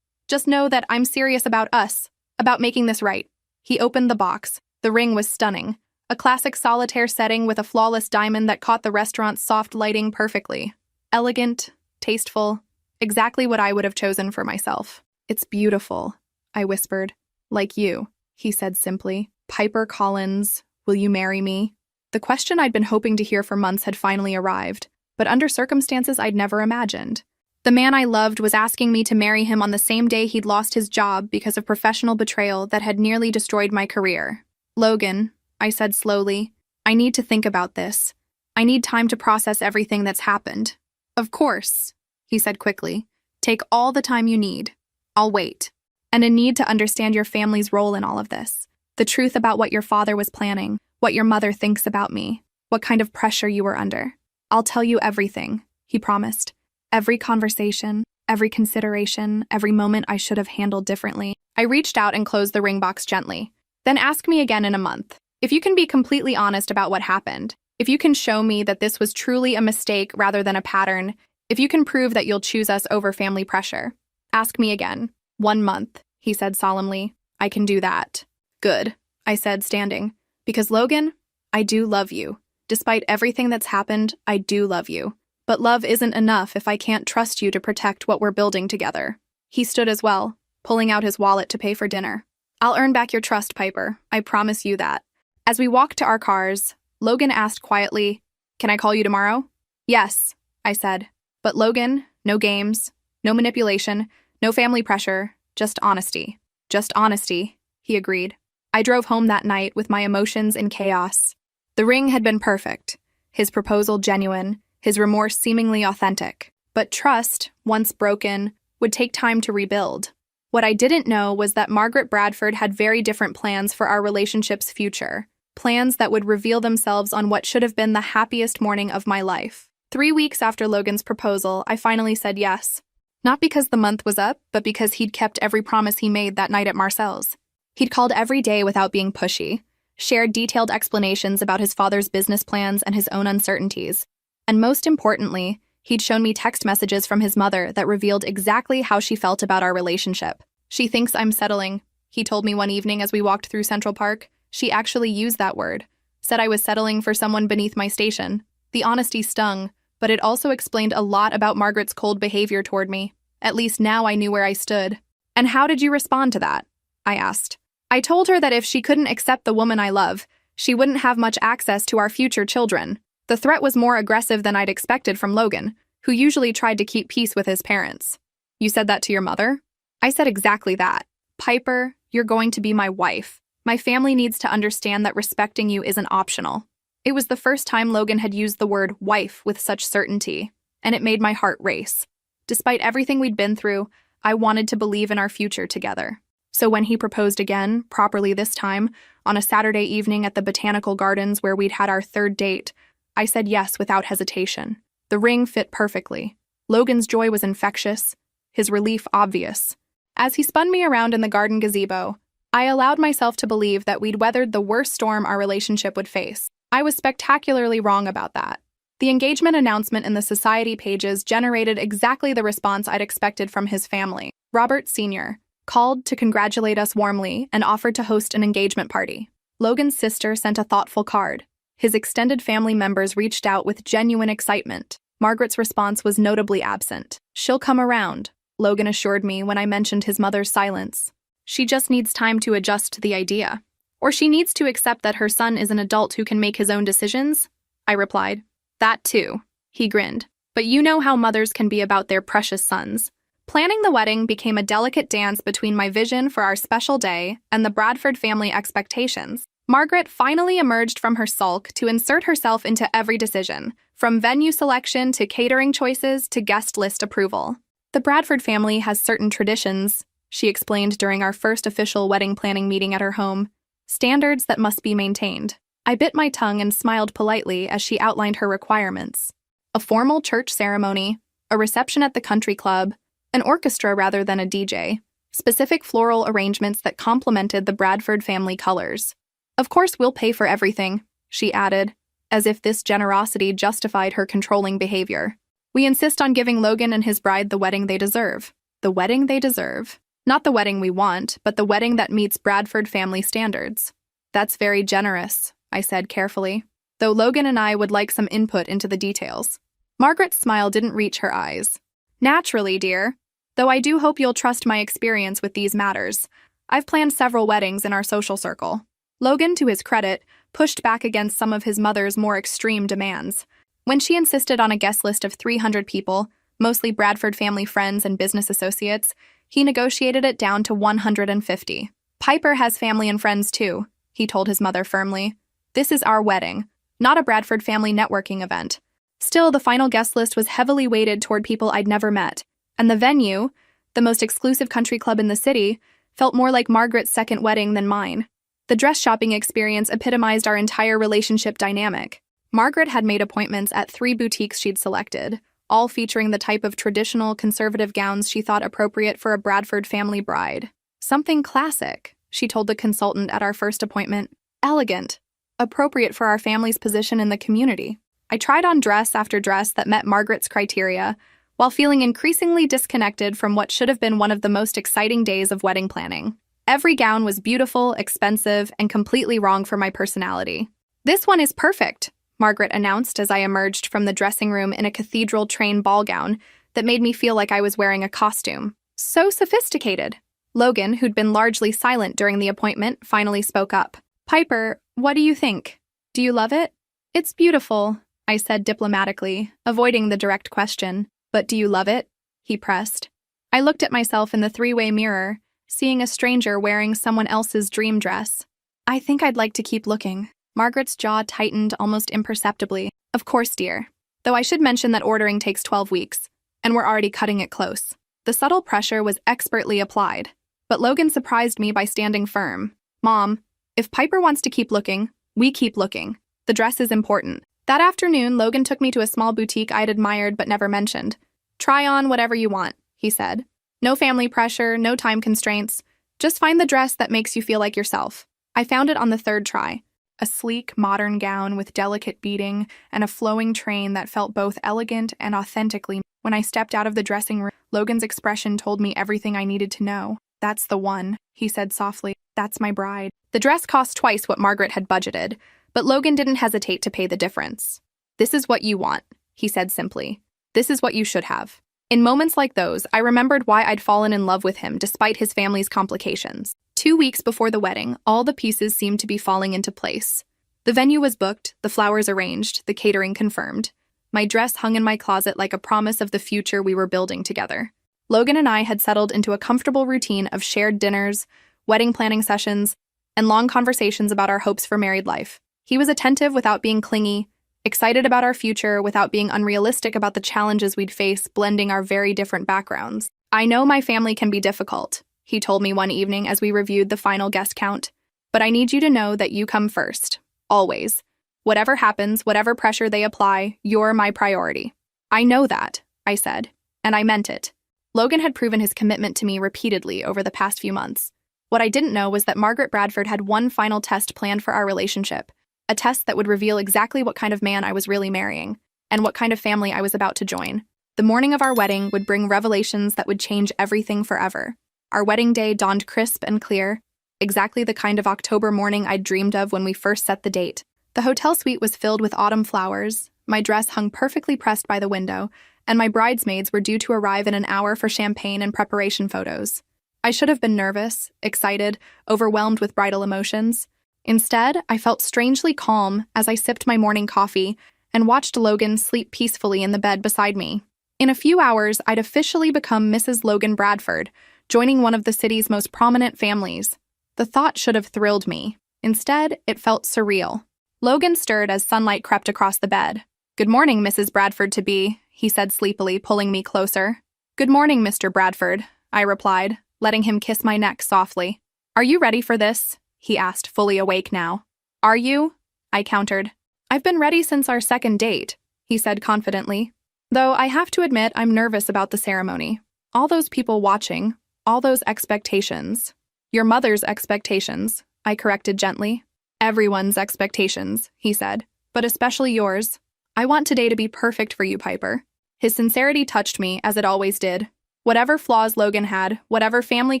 know that I'm serious about us, about making this right. He opened the box. The ring was stunning. A classic solitaire setting with a flawless diamond that caught the restaurant's soft lighting perfectly. Elegant, tasteful, exactly what I would have chosen for myself. It's beautiful, I whispered. Like you, he said simply. Piper Collins, will you marry me? The question I'd been hoping to hear for months had finally arrived, but under circumstances I'd never imagined. The man I loved was asking me to marry him on the same day he'd lost his job because of professional betrayal that had nearly destroyed my career. Logan, I said slowly, I need to think about this. I need time to process everything that's happened. Of course, he said quickly. Take all the time you need. I'll wait. And a need to understand your family's role in all of this. The truth about what your father was planning, what your mother thinks about me, what kind of pressure you were under. I'll tell you everything, he promised. Every conversation, every consideration, every moment I should have handled differently. I reached out and closed the ring box gently. Then ask me again in a month. If you can be completely honest about what happened, if you can show me that this was truly a mistake rather than a pattern, if you can prove that you'll choose us over family pressure, ask me again. 1 month, he said solemnly. I can do that. Good, I said, standing. Because Logan, I do love you. Despite everything that's happened, I do love you. But love isn't enough if I can't trust you to protect what we're building together. He stood as well, pulling out his wallet to pay for dinner. I'll earn back your trust, Piper. I promise you that. As we walked to our cars, Logan asked quietly, Can I call you tomorrow? Yes, I said. But Logan, no games, no manipulation, no family pressure, just honesty. Just honesty, he agreed. I drove home that night with my emotions in chaos. The ring had been perfect, his proposal genuine, his remorse seemingly authentic. But trust, once broken, would take time to rebuild. What I didn't know was that Margaret Bradford had very different plans for our relationship's future. Plans that would reveal themselves on what should have been the happiest morning of my life. 3 weeks after Logan's proposal, I finally said yes. Not because the month was up, but because he'd kept every promise he made that night at Marcel's. He'd called every day without being pushy, shared detailed explanations about his father's business plans and his own uncertainties. And most importantly, he'd shown me text messages from his mother that revealed exactly how she felt about our relationship. She thinks I'm settling, he told me one evening as we walked through Central Park. She actually used that word, said I was settling for someone beneath my station. The honesty stung, but it also explained a lot about Margaret's cold behavior toward me. At least now I knew where I stood. And how did you respond to that? I asked. I told her that if she couldn't accept the woman I love, she wouldn't have much access to our future children. The threat was more aggressive than I'd expected from Logan, who usually tried to keep peace with his parents. You said that to your mother? I said exactly that. Piper, you're going to be my wife. My family needs to understand that respecting you isn't optional. It was the first time Logan had used the word wife with such certainty, and it made my heart race. Despite everything we'd been through, I wanted to believe in our future together. So when he proposed again, properly this time, on a Saturday evening at the Botanical Gardens where we'd had our 3rd date, I said yes without hesitation. The ring fit perfectly. Logan's joy was infectious, his relief obvious. As he spun me around in the garden gazebo, I allowed myself to believe that we'd weathered the worst storm our relationship would face. I was spectacularly wrong about that. The engagement announcement in the society pages generated exactly the response I'd expected from his family. Robert Sr. called to congratulate us warmly and offered to host an engagement party. Logan's sister sent a thoughtful card. His extended family members reached out with genuine excitement. Margaret's response was notably absent. "She'll come around," Logan assured me when I mentioned his mother's silence. "She just needs time to adjust to the idea. Or she needs to accept that her son is an adult who can make his own decisions," I replied. "That too," he grinned. "But you know how mothers can be about their precious sons." Planning the wedding became a delicate dance between my vision for our special day and the Bradford family expectations. Margaret finally emerged from her sulk to insert herself into every decision, from venue selection to catering choices to guest list approval. "The Bradford family has certain traditions," she explained during our first official wedding planning meeting at her home. "Standards that must be maintained." I bit my tongue and smiled politely as she outlined her requirements. A formal church ceremony, a reception at the country club, an orchestra rather than a DJ, specific floral arrangements that complemented the Bradford family colors. "Of course we'll pay for everything," she added, as if this generosity justified her controlling behavior. "We insist on giving Logan and his bride the wedding they deserve." The wedding they deserve. Not the wedding we want, but the wedding that meets Bradford family standards. "That's very generous," I said carefully, though Logan and I would like some input into the details. Margaret's smile didn't reach her eyes. "Naturally, dear. Though I do hope you'll trust my experience with these matters. I've planned several weddings in our social circle." Logan, to his credit, pushed back against some of his mother's more extreme demands. When she insisted on a guest list of 300 people, mostly Bradford family friends and business associates, he negotiated it down to 150. "Piper has family and friends too," he told his mother firmly. "This is our wedding, not a Bradford family networking event." Still, the final guest list was heavily weighted toward people I'd never met, and the venue, the most exclusive country club in the city, felt more like Margaret's second wedding than mine. The dress shopping experience epitomized our entire relationship dynamic. Margaret had made appointments at 3 boutiques she'd selected, all featuring the type of traditional, conservative gowns she thought appropriate for a Bradford family bride. "Something classic," she told the consultant at our first appointment. "Elegant. Appropriate for our family's position in the community." I tried on dress after dress that met Margaret's criteria, while feeling increasingly disconnected from what should have been one of the most exciting days of wedding planning. Every gown was beautiful, expensive, and completely wrong for my personality. "This one is perfect," Margaret announced as I emerged from the dressing room in a cathedral train ball gown that made me feel like I was wearing a costume. "So sophisticated." Logan, who'd been largely silent during the appointment, finally spoke up. "Piper, what do you think? Do you love it?" "It's beautiful," I said diplomatically, avoiding the direct question. "But do you love it?" he pressed. I looked at myself in the 3-way mirror, seeing a stranger wearing someone else's dream dress. "I think I'd like to keep looking." Margaret's jaw tightened almost imperceptibly. "Of course, dear. Though I should mention that ordering takes 12 weeks, and we're already cutting it close." The subtle pressure was expertly applied, but Logan surprised me by standing firm. "Mom, if Piper wants to keep looking, we keep looking. The dress is important." That afternoon, Logan took me to a small boutique I'd admired but never mentioned. "Try on whatever you want," he said. "No family pressure, no time constraints. Just find the dress that makes you feel like yourself." I found it on the 3rd try. A sleek, modern gown with delicate beading and a flowing train that felt both elegant and authentically. When I stepped out of the dressing room, Logan's expression told me everything I needed to know. "That's the one," he said softly. "That's my bride." The dress cost twice what Margaret had budgeted, but Logan didn't hesitate to pay the difference. "This is what you want," he said simply. "This is what you should have." In moments like those, I remembered why I'd fallen in love with him despite his family's complications. 2 weeks before the wedding, all the pieces seemed to be falling into place. The venue was booked, the flowers arranged, the catering confirmed. My dress hung in my closet like a promise of the future we were building together. Logan and I had settled into a comfortable routine of shared dinners, wedding planning sessions, and long conversations about our hopes for married life. He was attentive without being clingy, excited about our future without being unrealistic about the challenges we'd face blending our very different backgrounds. "I know my family can be difficult," he told me one evening as we reviewed the final guest count, "but I need you to know that you come first. Always. Whatever happens, whatever pressure they apply, you're my priority." "I know that," I said, and I meant it. Logan had proven his commitment to me repeatedly over the past few months. What I didn't know was that Margaret Bradford had one final test planned for our relationship, a test that would reveal exactly what kind of man I was really marrying, and what kind of family I was about to join. The morning of our wedding would bring revelations that would change everything forever. Our wedding day dawned crisp and clear, exactly the kind of October morning I'd dreamed of when we first set the date. The hotel suite was filled with autumn flowers, my dress hung perfectly pressed by the window, and my bridesmaids were due to arrive in an hour for champagne and preparation photos. I should have been nervous, excited, overwhelmed with bridal emotions. Instead, I felt strangely calm as I sipped my morning coffee and watched Logan sleep peacefully in the bed beside me. In a few hours, I'd officially become Mrs. Logan Bradford, joining one of the city's most prominent families. The thought should have thrilled me. Instead, it felt surreal. Logan stirred as sunlight crept across the bed. "Good morning, Mrs. Bradford-to-be," he said sleepily, pulling me closer. "Good morning, Mr. Bradford," I replied, letting him kiss my neck softly. "Are you ready for this?" he asked, fully awake now. "Are you?" I countered. "I've been ready since our second date," he said confidently. "Though I have to admit I'm nervous about the ceremony. All those people watching, all those expectations." "Your mother's expectations," I corrected gently. "Everyone's expectations," he said, "but especially yours. I want today to be perfect for you, Piper." His sincerity touched me, as it always did. Whatever flaws Logan had, whatever family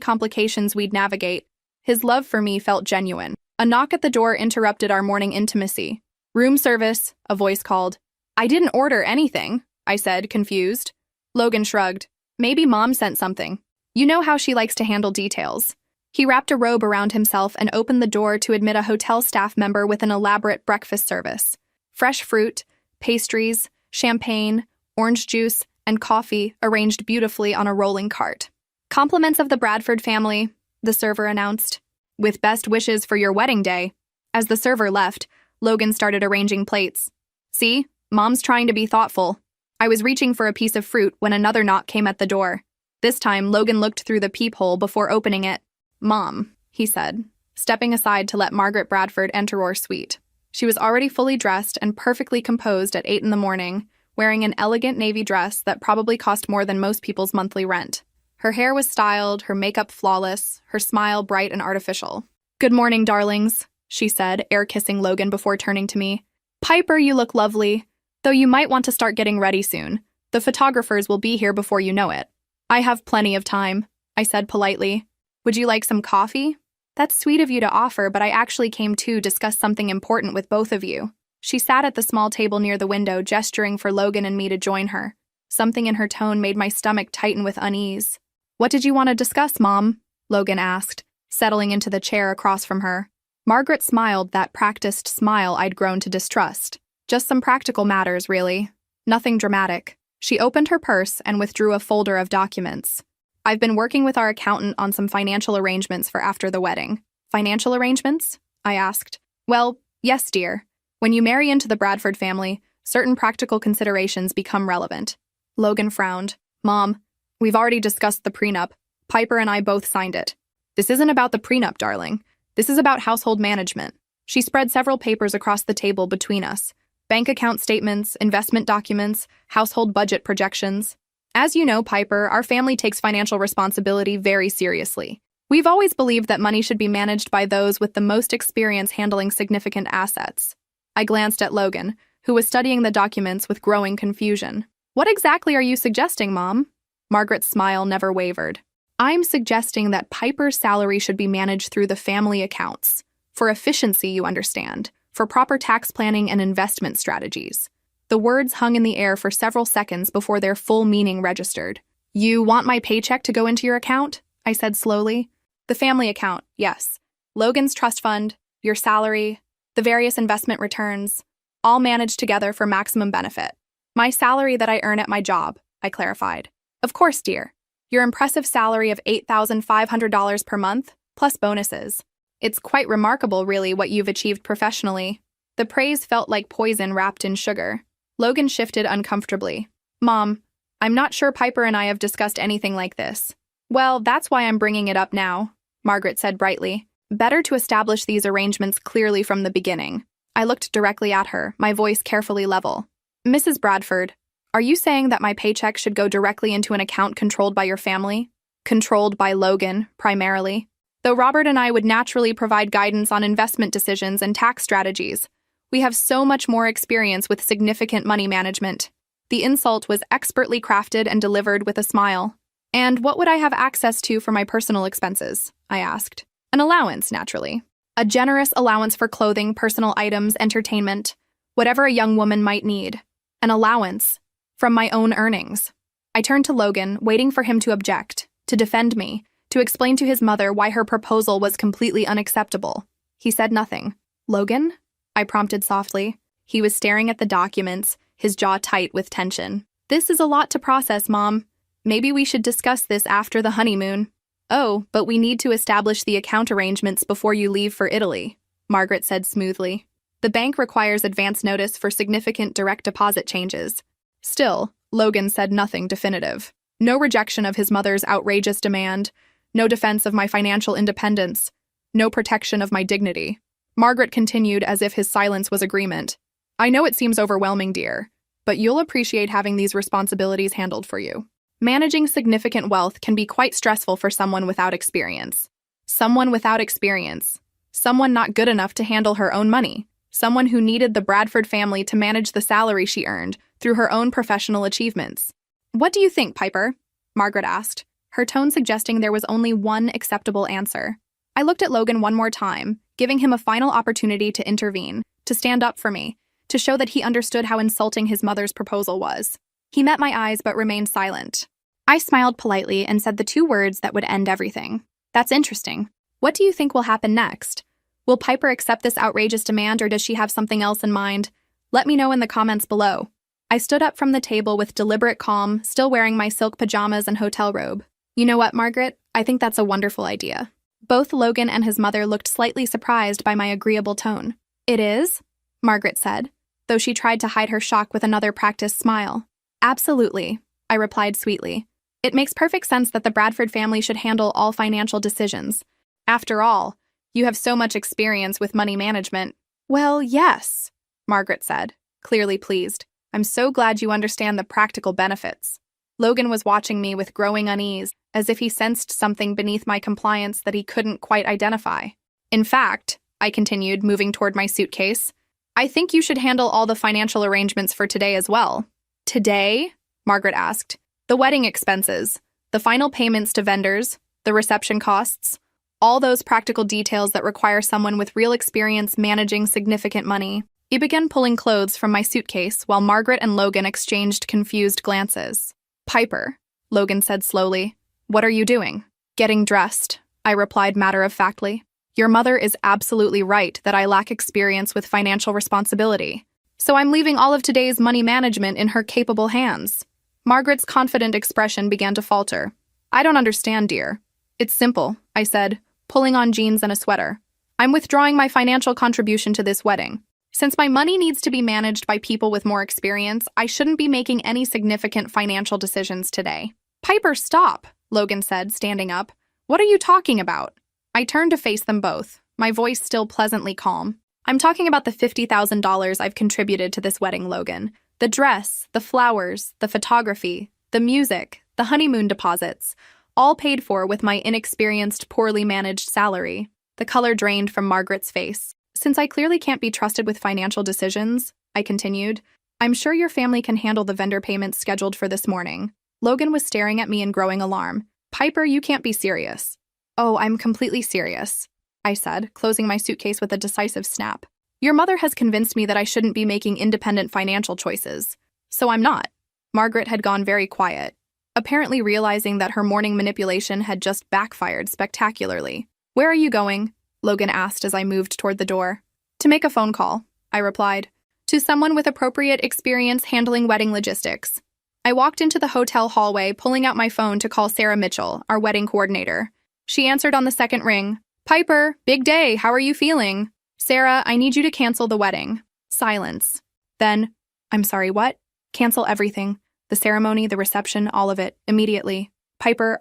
complications we'd navigate, his love for me felt genuine. A knock at the door interrupted our morning intimacy. "Room service," a voice called. "I didn't order anything," I said, confused. Logan shrugged. "Maybe Mom sent something. You know how she likes to handle details." He wrapped a robe around himself and opened the door to admit a hotel staff member with an elaborate breakfast service. Fresh fruit, pastries, champagne, orange juice, and coffee arranged beautifully on a rolling cart. "Compliments of the Bradford family," the server announced. "With best wishes for your wedding day." As the server left, Logan started arranging plates. "See, Mom's trying to be thoughtful." I was reaching for a piece of fruit when another knock came at the door. This time, Logan looked through the peephole before opening it. "Mom," he said, stepping aside to let Margaret Bradford enter our suite. She was already fully dressed and perfectly composed at 8 in the morning, wearing an elegant navy dress that probably cost more than most people's monthly rent. Her hair was styled, her makeup flawless, her smile bright and artificial. "Good morning, darlings," she said, air-kissing Logan before turning to me. "Piper, you look lovely, though you might want to start getting ready soon. The photographers will be here before you know it." "I have plenty of time," I said politely. "Would you like some coffee?" "That's sweet of you to offer, but I actually came to discuss something important with both of you." She sat at the small table near the window, gesturing for Logan and me to join her. Something in her tone made my stomach tighten with unease. "What did you want to discuss, Mom?" Logan asked, settling into the chair across from her. Margaret smiled, that practiced smile I'd grown to distrust. "Just some practical matters, really. Nothing dramatic." She opened her purse and withdrew a folder of documents. "I've been working with our accountant on some financial arrangements for after the wedding." "Financial arrangements?" I asked. "Well, yes, dear. When you marry into the Bradford family, certain practical considerations become relevant." Logan frowned. "Mom, we've already discussed the prenup. Piper and I both signed it." "This isn't about the prenup, darling. This is about household management." She spread several papers across the table between us. Bank account statements, investment documents, household budget projections. "As you know, Piper, our family takes financial responsibility very seriously. We've always believed that money should be managed by those with the most experience handling significant assets." I glanced at Logan, who was studying the documents with growing confusion. "What exactly are you suggesting, Mom?" Margaret's smile never wavered. "I'm suggesting that Piper's salary should be managed through the family accounts. For efficiency, you understand. For proper tax planning and investment strategies." The words hung in the air for several seconds before their full meaning registered. "You want my paycheck to go into your account?" I said slowly. "The family account, yes. Logan's trust fund, your salary, the various investment returns, all managed together for maximum benefit. My salary that I earn at my job," I clarified. "Of course, dear. Your impressive salary of $8,500 per month, plus bonuses. It's quite remarkable, really, what you've achieved professionally." The praise felt like poison wrapped in sugar. Logan shifted uncomfortably. "Mom, I'm not sure Piper and I have discussed anything like this." "Well, that's why I'm bringing it up now," Margaret said brightly. "Better to establish these arrangements clearly from the beginning." I looked directly at her, my voice carefully level. "Mrs. Bradford, Are you saying that my paycheck should go directly into an account controlled by your family? Controlled by Logan, primarily. Though Robert and I would naturally provide guidance on investment decisions and tax strategies, we have so much more experience with significant money management. The insult was expertly crafted and delivered with a smile. And what would I have access to for my personal expenses? I asked. An allowance, naturally. A generous allowance for clothing, personal items, entertainment, whatever a young woman might need. An allowance from my own earnings. I turned to Logan, waiting for him to object, to defend me, to explain to his mother why her proposal was completely unacceptable. He said nothing. Logan? I prompted softly. He was staring at the documents, his jaw tight with tension. This is a lot to process, Mom. Maybe we should discuss this after the honeymoon. Oh, but we need to establish the account arrangements before you leave for Italy, Margaret said smoothly. The bank requires advance notice for significant direct deposit changes. Still, Logan said nothing definitive. No rejection of his mother's outrageous demand, no defense of my financial independence, no protection of my dignity. Margaret continued as if his silence was agreement. I know it seems overwhelming, dear, but you'll appreciate having these responsibilities handled for you. Managing significant wealth can be quite stressful for someone without experience. Someone without experience. Someone not good enough to handle her own money. Someone who needed the Bradford family to manage the salary she earned through her own professional achievements. What do you think, Piper? Margaret asked, her tone suggesting there was only one acceptable answer. I looked at Logan one more time, giving him a final opportunity to intervene, to stand up for me, to show that he understood how insulting his mother's proposal was. He met my eyes but remained silent. I smiled politely and said the two words that would end everything. That's interesting. What do you think will happen next? Will Piper accept this outrageous demand, or does she have something else in mind? Let me know in the comments below. I stood up from the table with deliberate calm, still wearing my silk pajamas and hotel robe. You know what, Margaret? I think that's a wonderful idea. Both Logan and his mother looked slightly surprised by my agreeable tone. It is? Margaret said, though she tried to hide her shock with another practiced smile. Absolutely, I replied sweetly. It makes perfect sense that the Bradford family should handle all financial decisions. After all, you have so much experience with money management. Well, yes, Margaret said, clearly pleased. I'm so glad you understand the practical benefits. Logan was watching me with growing unease, as if he sensed something beneath my compliance that he couldn't quite identify. In fact, I continued, moving toward my suitcase, I think you should handle all the financial arrangements for today as well. Today? Margaret asked. The wedding expenses, the final payments to vendors, the reception costs, all those practical details that require someone with real experience managing significant money. He began pulling clothes from my suitcase while Margaret and Logan exchanged confused glances. Piper, Logan said slowly. What are you doing? Getting dressed, I replied matter-of-factly. Your mother is absolutely right that I lack experience with financial responsibility. So I'm leaving all of today's money management in her capable hands. Margaret's confident expression began to falter. I don't understand, dear. It's simple, I said, pulling on jeans and a sweater. I'm withdrawing my financial contribution to this wedding. Since my money needs to be managed by people with more experience, I shouldn't be making any significant financial decisions today. Piper, stop, Logan said, standing up. What are you talking about? I turned to face them both, my voice still pleasantly calm. I'm talking about the $50,000 I've contributed to this wedding, Logan. The dress, the flowers, the photography, the music, the honeymoon deposits, all paid for with my inexperienced, poorly managed salary. The color drained from Margaret's face. Since I clearly can't be trusted with financial decisions, I continued, I'm sure your family can handle the vendor payments scheduled for this morning. Logan was staring at me in growing alarm. Piper, you can't be serious. Oh, I'm completely serious, I said, closing my suitcase with a decisive snap. Your mother has convinced me that I shouldn't be making independent financial choices. So I'm not. Margaret had gone very quiet, apparently realizing that her morning manipulation had just backfired spectacularly. Where are you going? Logan asked as I moved toward the door. To make a phone call, I replied, to someone with appropriate experience handling wedding logistics. I walked into the hotel hallway, pulling out my phone to call Sarah Mitchell, our wedding coordinator. She answered on the second ring. Piper, big day, how are you feeling? Sarah, I need you to cancel the wedding. Silence. Then, I'm sorry, what? Cancel everything. The ceremony, the reception, all of it, immediately. Piper,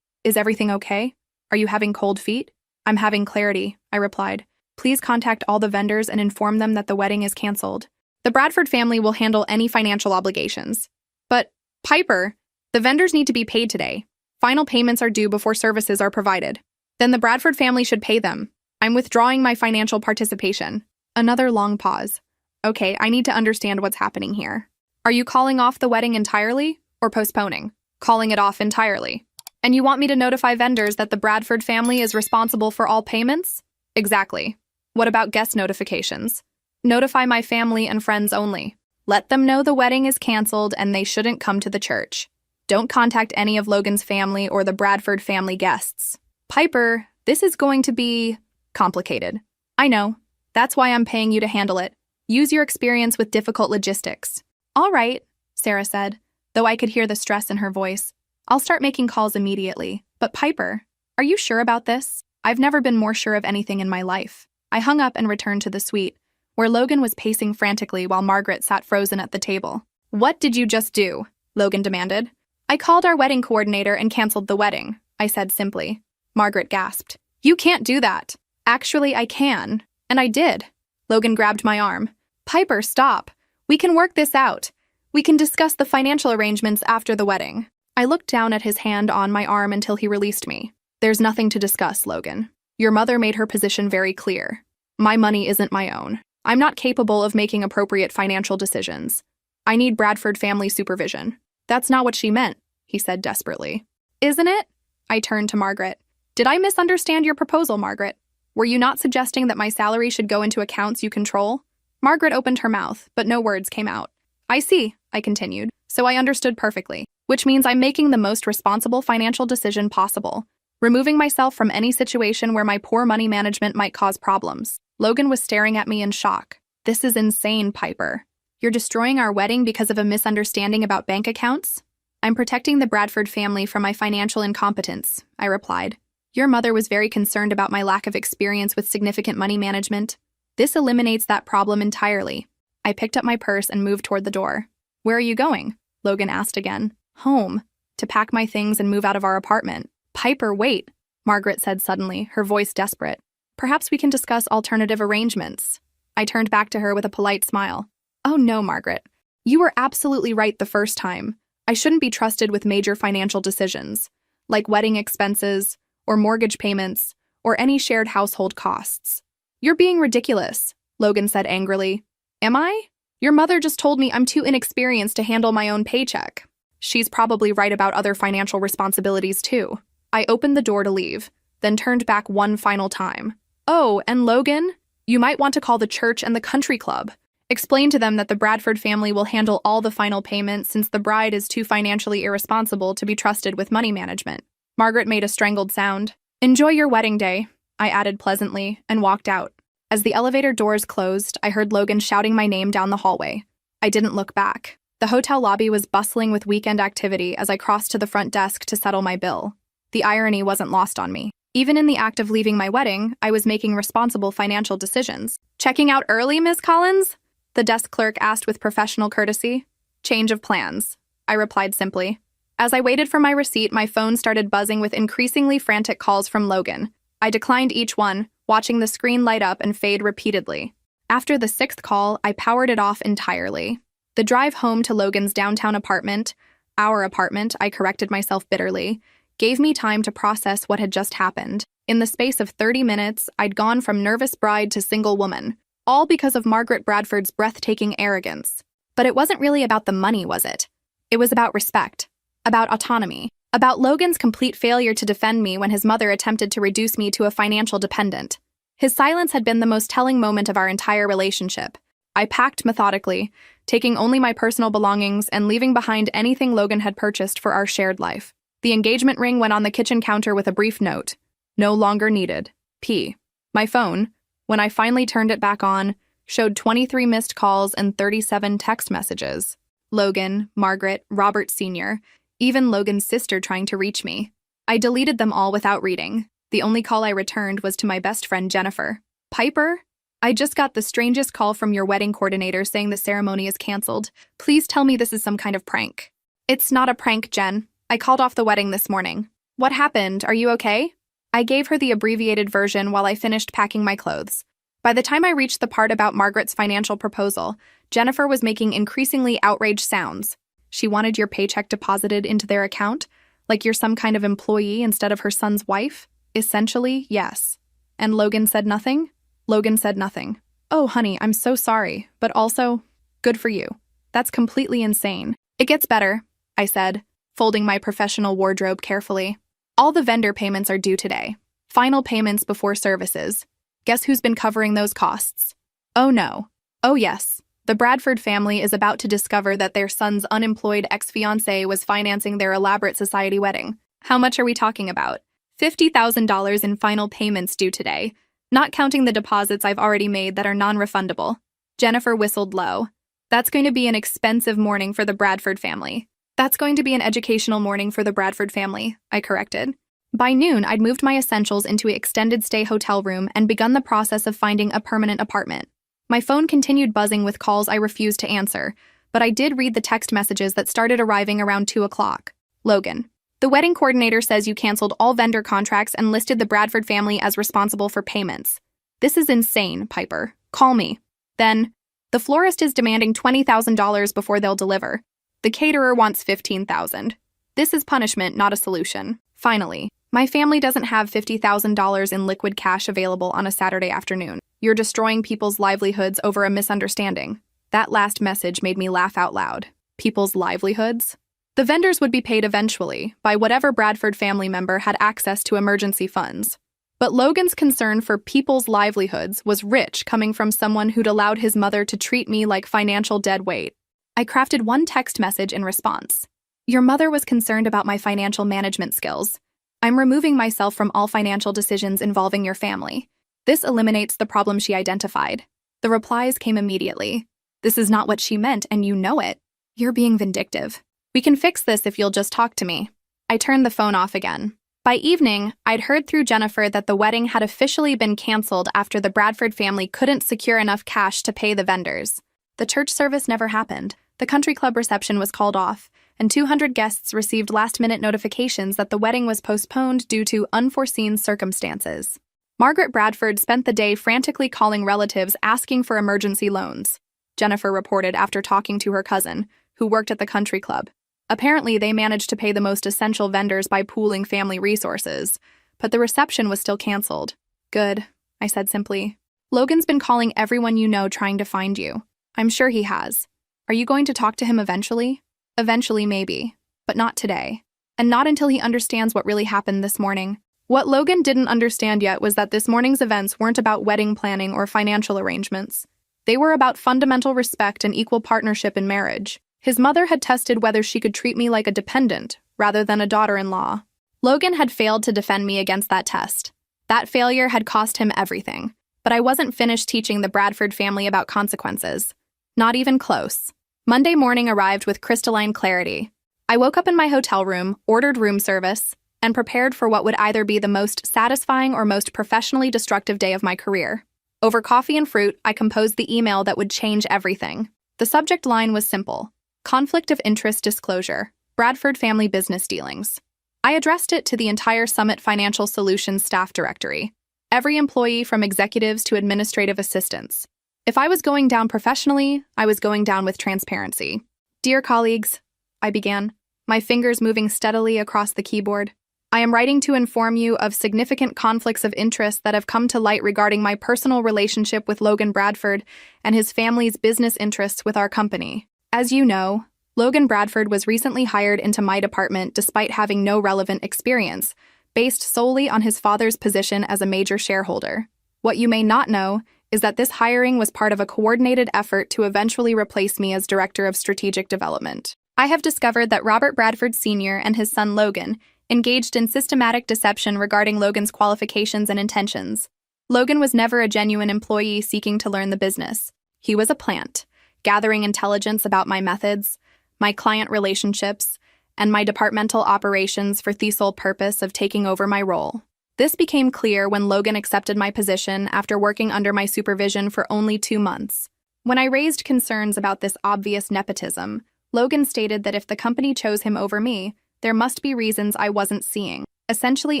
is everything okay? Are you having cold feet? I'm having clarity, I replied. Please contact all the vendors and inform them that the wedding is canceled. The Bradford family will handle any financial obligations. But, Piper, the vendors need to be paid today. Final payments are due before services are provided. Then the Bradford family should pay them. I'm withdrawing my financial participation. Another long pause. Okay, I need to understand what's happening here. Are you calling off the wedding entirely or postponing? Calling it off entirely. And you want me to notify vendors that the Bradford family is responsible for all payments? Exactly. What about guest notifications? Notify my family and friends only. Let them know the wedding is canceled and they shouldn't come to the church. Don't contact any of Logan's family or the Bradford family guests. Piper, this is going to be complicated. I know. That's why I'm paying you to handle it. Use your experience with difficult logistics. All right, Sarah said, though I could hear the stress in her voice. I'll start making calls immediately. But Piper, are you sure about this? I've never been more sure of anything in my life. I hung up and returned to the suite, where Logan was pacing frantically while Margaret sat frozen at the table. What did you just do? Logan demanded. I called our wedding coordinator and canceled the wedding, I said simply. Margaret gasped. You can't do that. Actually, I can. And I did. Logan grabbed my arm. Piper, stop. We can work this out. We can discuss the financial arrangements after the wedding. I looked down at his hand on my arm until he released me. There's nothing to discuss, Logan. Your mother made her position very clear. My money isn't my own. I'm not capable of making appropriate financial decisions. I need Bradford family supervision. That's not what she meant, he said desperately. Isn't it? I turned to Margaret. Did I misunderstand your proposal, Margaret? Were you not suggesting that my salary should go into accounts you control? Margaret opened her mouth, but no words came out. I see, I continued, so I understood perfectly, which means I'm making the most responsible financial decision possible, removing myself from any situation where my poor money management might cause problems. Logan was staring at me in shock. This is insane, Piper. You're destroying our wedding because of a misunderstanding about bank accounts? I'm protecting the Bradford family from my financial incompetence, I replied. Your mother was very concerned about my lack of experience with significant money management. This eliminates that problem entirely. I picked up my purse and moved toward the door. Where are you going? Logan asked again. Home. To pack my things and move out of our apartment. Piper, wait, Margaret said suddenly, her voice desperate. Perhaps we can discuss alternative arrangements. I turned back to her with a polite smile. Oh no, Margaret. You were absolutely right the first time. I shouldn't be trusted with major financial decisions, like wedding expenses, or mortgage payments, or any shared household costs. You're being ridiculous, Logan said angrily. Am I? Your mother just told me I'm too inexperienced to handle my own paycheck. She's probably right about other financial responsibilities too. I opened the door to leave, then turned back one final time. Oh, and Logan, you might want to call the church and the country club. Explain to them that the Bradford family will handle all the final payments since the bride is too financially irresponsible to be trusted with money management. Margaret made a strangled sound. Enjoy your wedding day, I added pleasantly, and walked out. As the elevator doors closed, I heard Logan shouting my name down the hallway. I didn't look back. The hotel lobby was bustling with weekend activity as I crossed to the front desk to settle my bill. The irony wasn't lost on me. Even in the act of leaving my wedding, I was making responsible financial decisions. Checking out early, Miss Collins? The desk clerk asked with professional courtesy. Change of plans, I replied simply. As I waited for my receipt, my phone started buzzing with increasingly frantic calls from Logan. I declined each one, watching the screen light up and fade repeatedly. After the sixth call, I powered it off entirely. The drive home to Logan's downtown apartment, our apartment, I corrected myself bitterly, gave me time to process what had just happened. In the space of 30 minutes, I'd gone from nervous bride to single woman, all because of Margaret Bradford's breathtaking arrogance. But it wasn't really about the money, was it? It was about respect, about autonomy, about Logan's complete failure to defend me when his mother attempted to reduce me to a financial dependent. His silence had been the most telling moment of our entire relationship. I packed methodically, taking only my personal belongings and leaving behind anything Logan had purchased for our shared life. The engagement ring went on the kitchen counter with a brief note. No longer needed. P. My phone, when I finally turned it back on, showed 23 missed calls and 37 text messages. Logan, Margaret, Robert Sr., even Logan's sister trying to reach me. I deleted them all without reading. The only call I returned was to my best friend Jennifer. Piper? I just got the strangest call from your wedding coordinator saying the ceremony is canceled. Please tell me this is some kind of prank. It's not a prank, Jen. I called off the wedding this morning. What happened? Are you okay? I gave her the abbreviated version while I finished packing my clothes. By the time I reached the part about Margaret's financial proposal, Jennifer was making increasingly outraged sounds. She wanted your paycheck deposited into their account? Like you're some kind of employee instead of her son's wife? Essentially, yes. And Logan said nothing? Logan said nothing. Oh, honey, I'm so sorry, but also, good for you. That's completely insane. It gets better, I said, folding my professional wardrobe carefully. All the vendor payments are due today. Final payments before services. Guess who's been covering those costs? Oh no. Oh yes. The Bradford family is about to discover that their son's unemployed ex-fiancé was financing their elaborate society wedding. How much are we talking about? $50,000 in final payments due today, not counting the deposits I've already made that are non-refundable. Jennifer whistled low. That's going to be an expensive morning for the Bradford family. That's going to be an educational morning for the Bradford family, I corrected. By noon, I'd moved my essentials into an extended stay hotel room and begun the process of finding a permanent apartment. My phone continued buzzing with calls I refused to answer, but I did read the text messages that started arriving around 2 o'clock. Logan. The wedding coordinator says you canceled all vendor contracts and listed the Bradford family as responsible for payments. This is insane, Piper. Call me. Then, the florist is demanding $20,000 before they'll deliver. The caterer wants $15,000. This is punishment, not a solution. Finally, my family doesn't have $50,000 in liquid cash available on a Saturday afternoon. You're destroying people's livelihoods over a misunderstanding. That last message made me laugh out loud. People's livelihoods? The vendors would be paid eventually by whatever Bradford family member had access to emergency funds. But Logan's concern for people's livelihoods was rich coming from someone who'd allowed his mother to treat me like financial dead weight. I crafted one text message in response. Your mother was concerned about my financial management skills. I'm removing myself from all financial decisions involving your family. This eliminates the problem she identified. The replies came immediately. This is not what she meant, and you know it. You're being vindictive. We can fix this if you'll just talk to me. I turned the phone off again. By evening, I'd heard through Jennifer that the wedding had officially been canceled after the Bradford family couldn't secure enough cash to pay the vendors. The church service never happened. The country club reception was called off, and 200 guests received last-minute notifications that the wedding was postponed due to unforeseen circumstances. Margaret Bradford spent the day frantically calling relatives asking for emergency loans, Jennifer reported after talking to her cousin, who worked at the country club. Apparently, they managed to pay the most essential vendors by pooling family resources, but the reception was still canceled. Good, I said simply. Logan's been calling everyone you know trying to find you. I'm sure he has. Are you going to talk to him eventually? Eventually, maybe, but not today. And not until he understands what really happened this morning. What Logan didn't understand yet was that this morning's events weren't about wedding planning or financial arrangements. They were about fundamental respect and equal partnership in marriage. His mother had tested whether she could treat me like a dependent rather than a daughter-in-law. Logan had failed to defend me against that test. That failure had cost him everything. But I wasn't finished teaching the Bradford family about consequences. Not even close. Monday morning arrived with crystalline clarity. I woke up in my hotel room, ordered room service, and prepared for what would either be the most satisfying or most professionally destructive day of my career. Over coffee and fruit, I composed the email that would change everything. The subject line was simple: Conflict of Interest Disclosure, Bradford Family Business Dealings. I addressed it to the entire Summit Financial Solutions staff directory, every employee from executives to administrative assistants. If I was going down professionally, I was going down with transparency. Dear colleagues, I began, my fingers moving steadily across the keyboard. I am writing to inform you of significant conflicts of interest that have come to light regarding my personal relationship with Logan Bradford and his family's business interests with our company. As you know, Logan Bradford was recently hired into my department despite having no relevant experience, based solely on his father's position as a major shareholder. What you may not know is that this hiring was part of a coordinated effort to eventually replace me as Director of Strategic Development. I have discovered that Robert Bradford Sr. and his son Logan engaged in systematic deception regarding Logan's qualifications and intentions. Logan was never a genuine employee seeking to learn the business. He was a plant, gathering intelligence about my methods, my client relationships, and my departmental operations for the sole purpose of taking over my role. This became clear when Logan accepted my position after working under my supervision for only 2 months. When I raised concerns about this obvious nepotism, Logan stated that if the company chose him over me, there must be reasons I wasn't seeing, essentially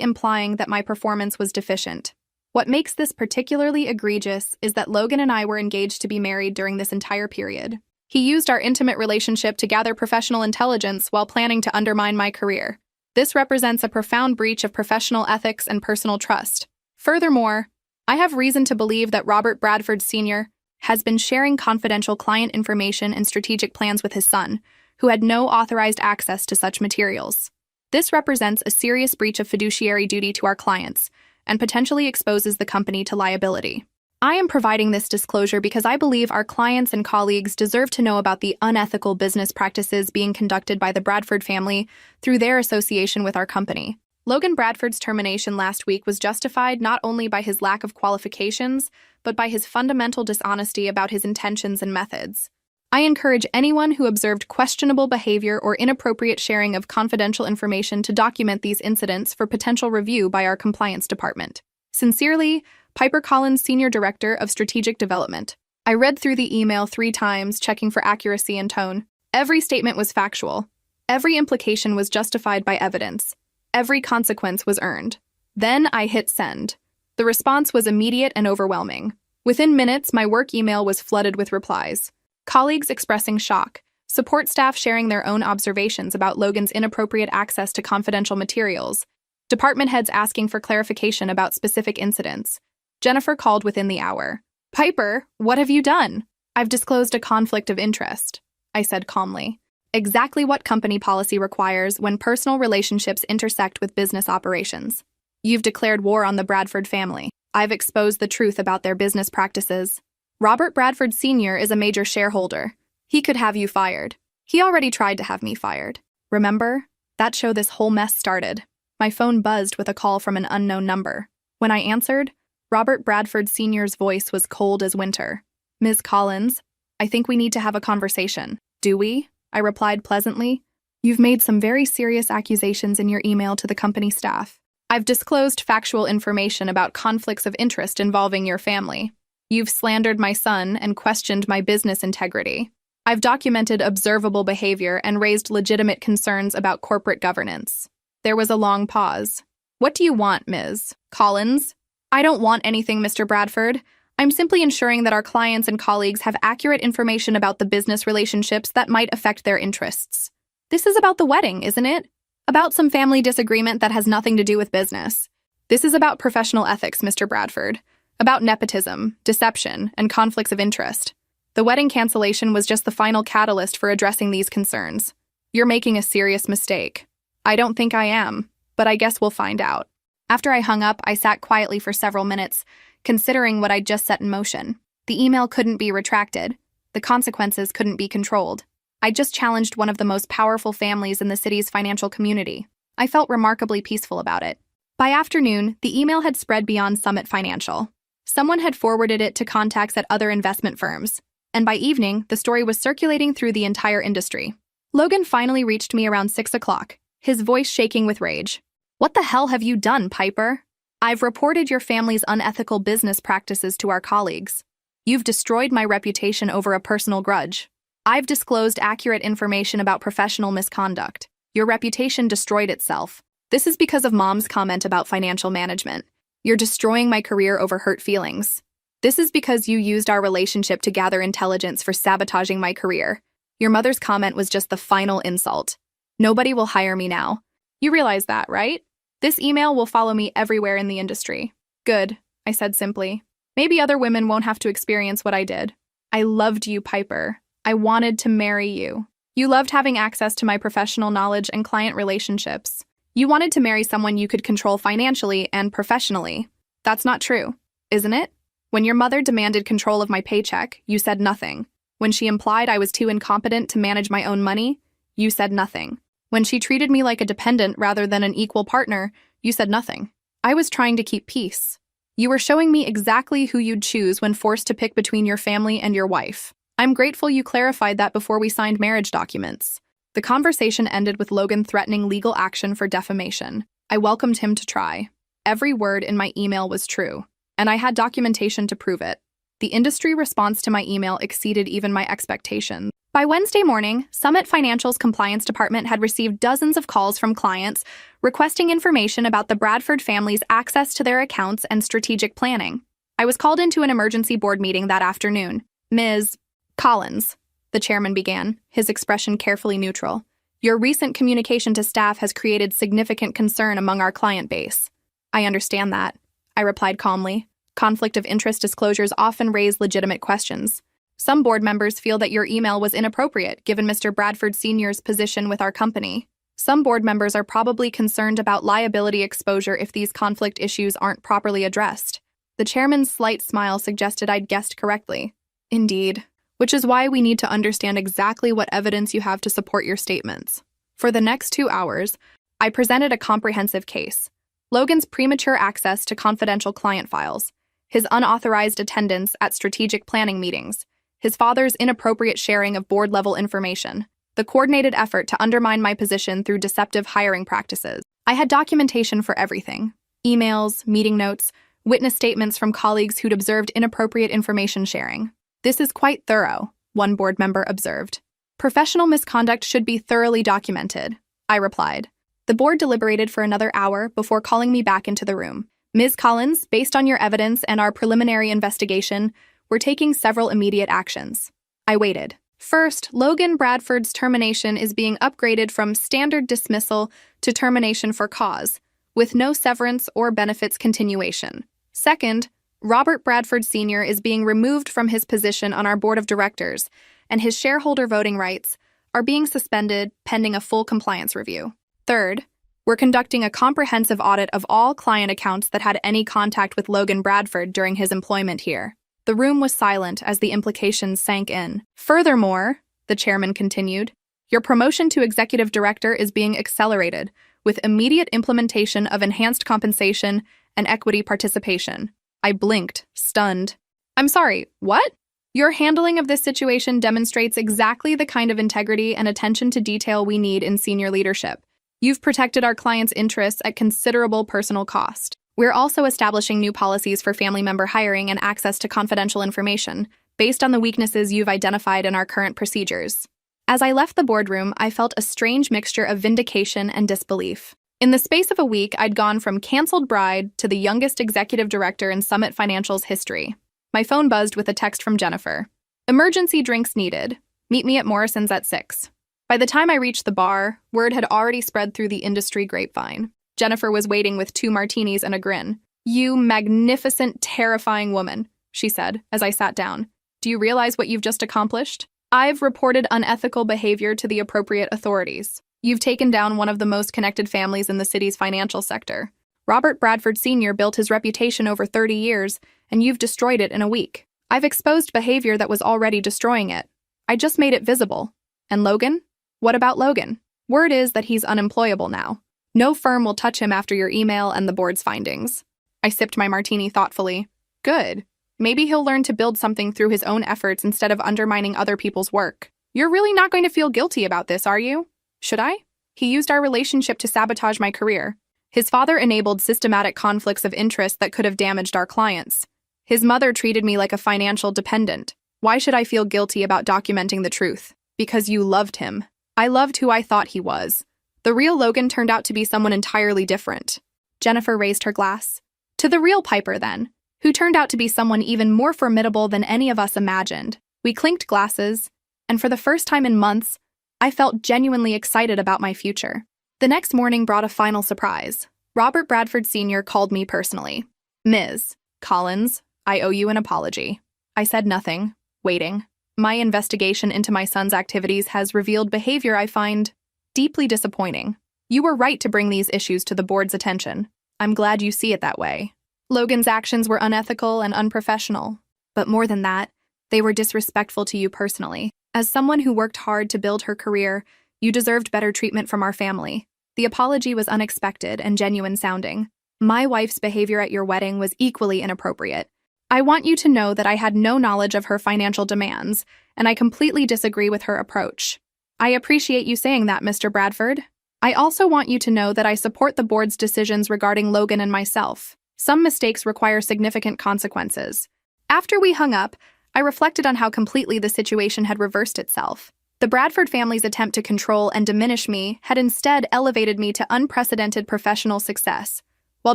implying that my performance was deficient. What makes this particularly egregious is that Logan and I were engaged to be married during this entire period. He used our intimate relationship to gather professional intelligence while planning to undermine my career. This represents a profound breach of professional ethics and personal trust. Furthermore, I have reason to believe that Robert Bradford Sr. has been sharing confidential client information and strategic plans with his son, who had no authorized access to such materials. This represents a serious breach of fiduciary duty to our clients and potentially exposes the company to liability. I am providing this disclosure because I believe our clients and colleagues deserve to know about the unethical business practices being conducted by the Bradford family through their association with our company. Logan Bradford's termination last week was justified not only by his lack of qualifications, but by his fundamental dishonesty about his intentions and methods. I encourage anyone who observed questionable behavior or inappropriate sharing of confidential information to document these incidents for potential review by our compliance department. Sincerely, Piper Collins, Senior Director of Strategic Development. I read through the email 3 times, checking for accuracy and tone. Every statement was factual. Every implication was justified by evidence. Every consequence was earned. Then I hit send. The response was immediate and overwhelming. Within minutes, my work email was flooded with replies. Colleagues expressing shock, support staff sharing their own observations about Logan's inappropriate access to confidential materials, department heads asking for clarification about specific incidents. Jennifer called within the hour. "Piper, what have you done?" "I've disclosed a conflict of interest," I said calmly. "Exactly what company policy requires when personal relationships intersect with business operations. You've declared war on the Bradford family. I've exposed the truth about their business practices. Robert Bradford Sr. is a major shareholder. He could have you fired. He already tried to have me fired. Remember? That's how this whole mess started." My phone buzzed with a call from an unknown number. When I answered, Robert Bradford Sr.'s voice was cold as winter. "Ms. Collins, I think we need to have a conversation." "Do we?" I replied pleasantly. "You've made some very serious accusations in your email to the company staff. I've disclosed factual information about conflicts of interest involving your family. You've slandered my son and questioned my business integrity. I've documented observable behavior and raised legitimate concerns about corporate governance." There was a long pause. "What do you want, Ms. Collins?" "I don't want anything, Mr. Bradford. I'm simply ensuring that our clients and colleagues have accurate information about the business relationships that might affect their interests. This is about the wedding, isn't it? About some family disagreement that has nothing to do with business. This is about professional ethics, Mr. Bradford. About nepotism, deception, and conflicts of interest. The wedding cancellation was just the final catalyst for addressing these concerns. You're making a serious mistake." "I don't think I am, but I guess we'll find out." After I hung up, I sat quietly for several minutes, considering what I'd just set in motion. The email couldn't be retracted. The consequences couldn't be controlled. I just challenged one of the most powerful families in the city's financial community. I felt remarkably peaceful about it. By afternoon, the email had spread beyond Summit Financial. Someone had forwarded it to contacts at other investment firms, and by evening, the story was circulating through the entire industry. Logan finally reached me around 6 o'clock, his voice shaking with rage. "What the hell have you done, Piper? I've reported your family's unethical business practices to our colleagues. You've destroyed my reputation over a personal grudge. I've disclosed accurate information about professional misconduct. Your reputation destroyed itself. This is because of Mom's comment about financial management. You're destroying my career over hurt feelings. This is because you used our relationship to gather intelligence for sabotaging my career. Your mother's comment was just the final insult. Nobody will hire me now. You realize that, right? This email will follow me everywhere in the industry." "Good," I said simply. "Maybe other women won't have to experience what I did. I loved you, Piper. I wanted to marry you. You loved having access to my professional knowledge and client relationships. You wanted to marry someone you could control financially and professionally. That's not true, isn't it? When your mother demanded control of my paycheck, you said nothing. When she implied I was too incompetent to manage my own money, you said nothing. When she treated me like a dependent rather than an equal partner, you said nothing. I was trying to keep peace. You were showing me exactly who you'd choose when forced to pick between your family and your wife. I'm grateful you clarified that before we signed marriage documents." The conversation ended with Logan threatening legal action for defamation. I welcomed him to try. Every word in my email was true, and I had documentation to prove it. The industry response to my email exceeded even my expectations. By Wednesday morning, Summit Financial's compliance department had received dozens of calls from clients requesting information about the Bradford family's access to their accounts and strategic planning. I was called into an emergency board meeting that afternoon. "Ms. Collins, the chairman began, his expression carefully neutral. Your recent communication to staff has created significant concern among our client base. I understand that, I replied calmly. Conflict of interest disclosures often raise legitimate questions. Some board members feel that your email was inappropriate given Mr. Bradford Sr.'s position with our company. Some board members are probably concerned about liability exposure if these conflict issues aren't properly addressed. The chairman's slight smile suggested I'd guessed correctly. Indeed. Which is why we need to understand exactly what evidence you have to support your statements. For the next 2 hours, I presented a comprehensive case. Logan's premature access to confidential client files, his unauthorized attendance at strategic planning meetings, his father's inappropriate sharing of board-level information, the coordinated effort to undermine my position through deceptive hiring practices. I had documentation for everything: emails, meeting notes, witness statements from colleagues who'd observed inappropriate information sharing. This is quite thorough, one board member observed. Professional misconduct should be thoroughly documented, I replied. The board deliberated for another hour before calling me back into the room. Ms. Collins, based on your evidence and our preliminary investigation, we're taking several immediate actions. I waited. First, Logan Bradford's termination is being upgraded from standard dismissal to termination for cause, with no severance or benefits continuation. Second, Robert Bradford Sr. is being removed from his position on our board of directors, and his shareholder voting rights are being suspended pending a full compliance review. Third, we're conducting a comprehensive audit of all client accounts that had any contact with Logan Bradford during his employment here. The room was silent as the implications sank in. Furthermore, the chairman continued, your promotion to executive director is being accelerated, with immediate implementation of enhanced compensation and equity participation. I blinked, stunned. I'm sorry, what? Your handling of this situation demonstrates exactly the kind of integrity and attention to detail we need in senior leadership. You've protected our clients' interests at considerable personal cost. We're also establishing new policies for family member hiring and access to confidential information, based on the weaknesses you've identified in our current procedures. As I left the boardroom, I felt a strange mixture of vindication and disbelief. In the space of a week, I'd gone from canceled bride to the youngest executive director in Summit Financial's history. My phone buzzed with a text from Jennifer. Emergency drinks needed. Meet me at Morrison's at 6. By the time I reached the bar, word had already spread through the industry grapevine. Jennifer was waiting with 2 martinis and a grin. You magnificent, terrifying woman, she said as I sat down. Do you realize what you've just accomplished? I've reported unethical behavior to the appropriate authorities. You've taken down one of the most connected families in the city's financial sector. Robert Bradford Sr. built his reputation over 30 years, and you've destroyed it in a week. I've exposed behavior that was already destroying it. I just made it visible. And Logan? What about Logan? Word is that he's unemployable now. No firm will touch him after your email and the board's findings. I sipped my martini thoughtfully. Good. Maybe he'll learn to build something through his own efforts instead of undermining other people's work. You're really not going to feel guilty about this, are you? Should I? He used our relationship to sabotage my career. His father enabled systematic conflicts of interest that could have damaged our clients. His mother treated me like a financial dependent. Why should I feel guilty about documenting the truth? Because you loved him. I loved who I thought he was. The real Logan turned out to be someone entirely different. Jennifer raised her glass. To the real Piper, then, who turned out to be someone even more formidable than any of us imagined. We clinked glasses, and for the first time in months, I felt genuinely excited about my future. The next morning brought a final surprise. Robert Bradford Sr. called me personally. Ms. Collins, I owe you an apology. I said nothing, waiting. My investigation into my son's activities has revealed behavior I find deeply disappointing. You were right to bring these issues to the board's attention. I'm glad you see it that way. Logan's actions were unethical and unprofessional. But more than that, they were disrespectful to you personally. As someone who worked hard to build her career, you deserved better treatment from our family. The apology was unexpected and genuine sounding. My wife's behavior at your wedding was equally inappropriate. I want you to know that I had no knowledge of her financial demands, and I completely disagree with her approach. I appreciate you saying that, Mr. Bradford. I also want you to know that I support the board's decisions regarding Logan and myself. Some mistakes require significant consequences. After we hung up, I reflected on how completely the situation had reversed itself. The Bradford family's attempt to control and diminish me had instead elevated me to unprecedented professional success, while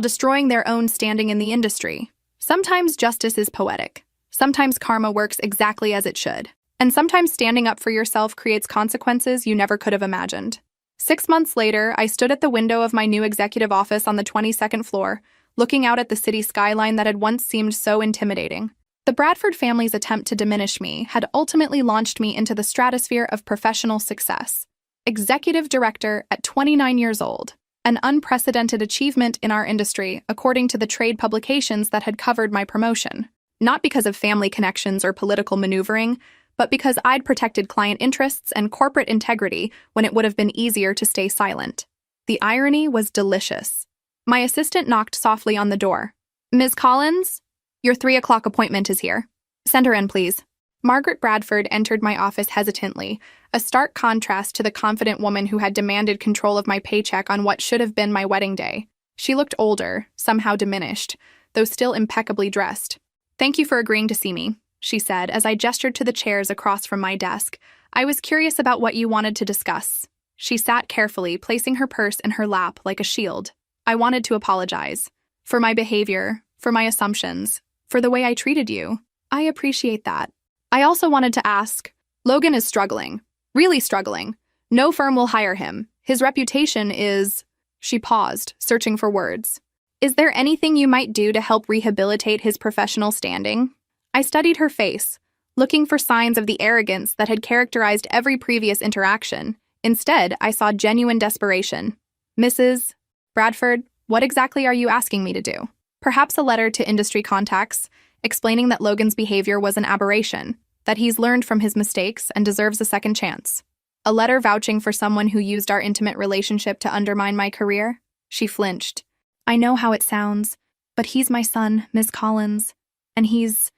destroying their own standing in the industry. Sometimes justice is poetic. Sometimes karma works exactly as it should. And sometimes standing up for yourself creates consequences you never could have imagined. 6 months later, I stood at the window of my new executive office on the 22nd floor, looking out at the city skyline that had once seemed so intimidating. The Bradford family's attempt to diminish me had ultimately launched me into the stratosphere of professional success. Executive director at 29 years old, an unprecedented achievement in our industry according to the trade publications that had covered my promotion. Not because of family connections or political maneuvering, but because I'd protected client interests and corporate integrity when it would have been easier to stay silent. The irony was delicious. My assistant knocked softly on the door. "Ms. Collins? Your 3 o'clock appointment is here. Send her in, please." Margaret Bradford entered my office hesitantly, a stark contrast to the confident woman who had demanded control of my paycheck on what should have been my wedding day. She looked older, somehow diminished, though still impeccably dressed. "Thank you for agreeing to see me," she said as I gestured to the chairs across from my desk. "I was curious about what you wanted to discuss." She sat carefully, placing her purse in her lap like a shield. "I wanted to apologize. For my behavior, for my assumptions, for the way I treated you. I appreciate that. I also wanted to ask, Logan is struggling. Really struggling. No firm will hire him. His reputation is..." She paused, searching for words. "Is there anything you might do to help rehabilitate his professional standing?" I studied her face, looking for signs of the arrogance that had characterized every previous interaction. Instead, I saw genuine desperation. "Mrs. Bradford, what exactly are you asking me to do?" "Perhaps a letter to industry contacts, explaining that Logan's behavior was an aberration, that he's learned from his mistakes and deserves a second chance. A letter vouching for someone who used our intimate relationship to undermine my career?" She flinched. "I know how it sounds, but he's my son, Miss Collins, and he's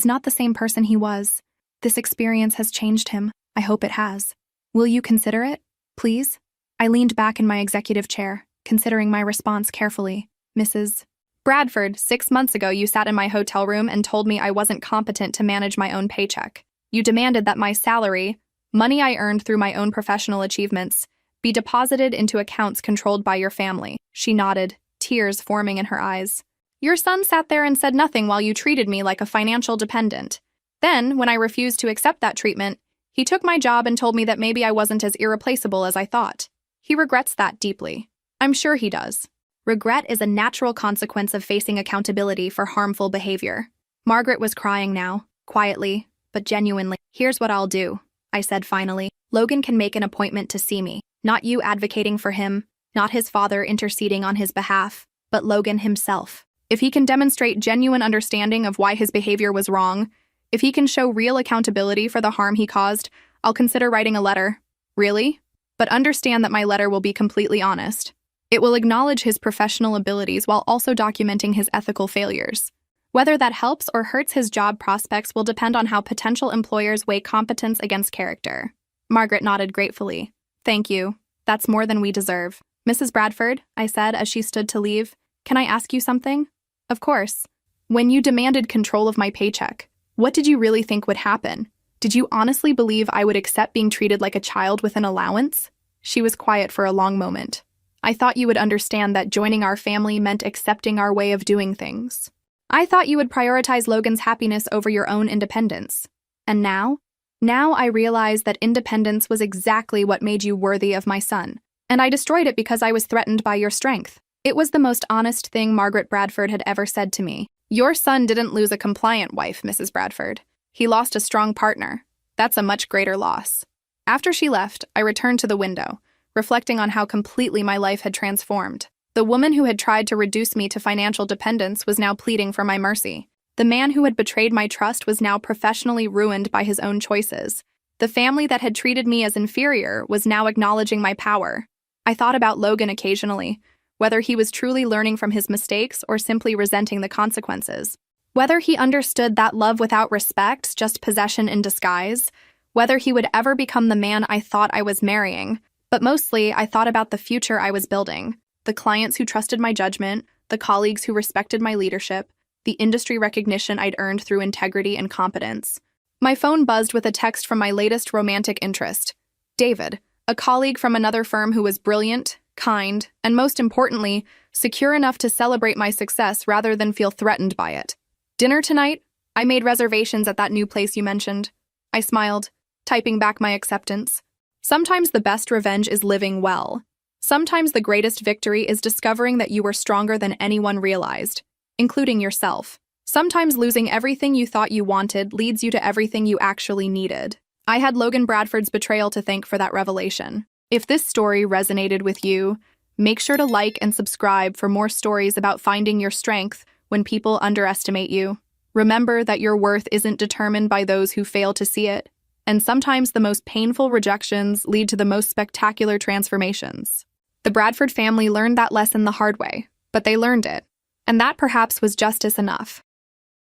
not the same person he was. This experience has changed him. I hope it has. Will you consider it, please?" I leaned back in my executive chair, considering my response carefully. "Mrs. Bradford, 6 months ago you sat in my hotel room and told me I wasn't competent to manage my own paycheck. You demanded that my salary, money I earned through my own professional achievements, be deposited into accounts controlled by your family." She nodded, tears forming in her eyes. "Your son sat there and said nothing while you treated me like a financial dependent. Then, when I refused to accept that treatment, he took my job and told me that maybe I wasn't as irreplaceable as I thought. He regrets that deeply. I'm sure he does." Regret is a natural consequence of facing accountability for harmful behavior. Margaret was crying now, quietly, but genuinely. "Here's what I'll do," I said finally. "Logan can make an appointment to see me. Not you advocating for him, not his father interceding on his behalf, but Logan himself. If he can demonstrate genuine understanding of why his behavior was wrong, if he can show real accountability for the harm he caused, I'll consider writing a letter." "Really? But understand that my letter will be completely honest. It will acknowledge his professional abilities while also documenting his ethical failures. Whether that helps or hurts his job prospects will depend on how potential employers weigh competence against character." Margaret nodded gratefully. "Thank you. That's more than we deserve." "Mrs. Bradford," I said as she stood to leave, "can I ask you something?" "Of course." "When you demanded control of my paycheck, what did you really think would happen? Did you honestly believe I would accept being treated like a child with an allowance?" She was quiet for a long moment. "I thought you would understand that joining our family meant accepting our way of doing things. I thought you would prioritize Logan's happiness over your own independence. And now? Now I realize that independence was exactly what made you worthy of my son, and I destroyed it because I was threatened by your strength." It was the most honest thing Margaret Bradford had ever said to me. "Your son didn't lose a compliant wife, Mrs. Bradford. He lost a strong partner. That's a much greater loss." After she left, I returned to the window, reflecting on how completely my life had transformed. The woman who had tried to reduce me to financial dependence was now pleading for my mercy. The man who had betrayed my trust was now professionally ruined by his own choices. The family that had treated me as inferior was now acknowledging my power. I thought about Logan occasionally, whether he was truly learning from his mistakes or simply resenting the consequences. Whether he understood that love without respect's just possession in disguise, whether he would ever become the man I thought I was marrying. But mostly, I thought about the future I was building, the clients who trusted my judgment, the colleagues who respected my leadership, the industry recognition I'd earned through integrity and competence. My phone buzzed with a text from my latest romantic interest, David, a colleague from another firm who was brilliant, kind, and most importantly, secure enough to celebrate my success rather than feel threatened by it. "Dinner tonight? I made reservations at that new place you mentioned." I smiled, typing back my acceptance. Sometimes the best revenge is living well. Sometimes the greatest victory is discovering that you were stronger than anyone realized, including yourself. Sometimes losing everything you thought you wanted leads you to everything you actually needed. I had Logan Bradford's betrayal to thank for that revelation. If this story resonated with you, make sure to like and subscribe for more stories about finding your strength when people underestimate you. Remember that your worth isn't determined by those who fail to see it, and sometimes the most painful rejections lead to the most spectacular transformations. The Bradford family learned that lesson the hard way, but they learned it, and that perhaps was justice enough.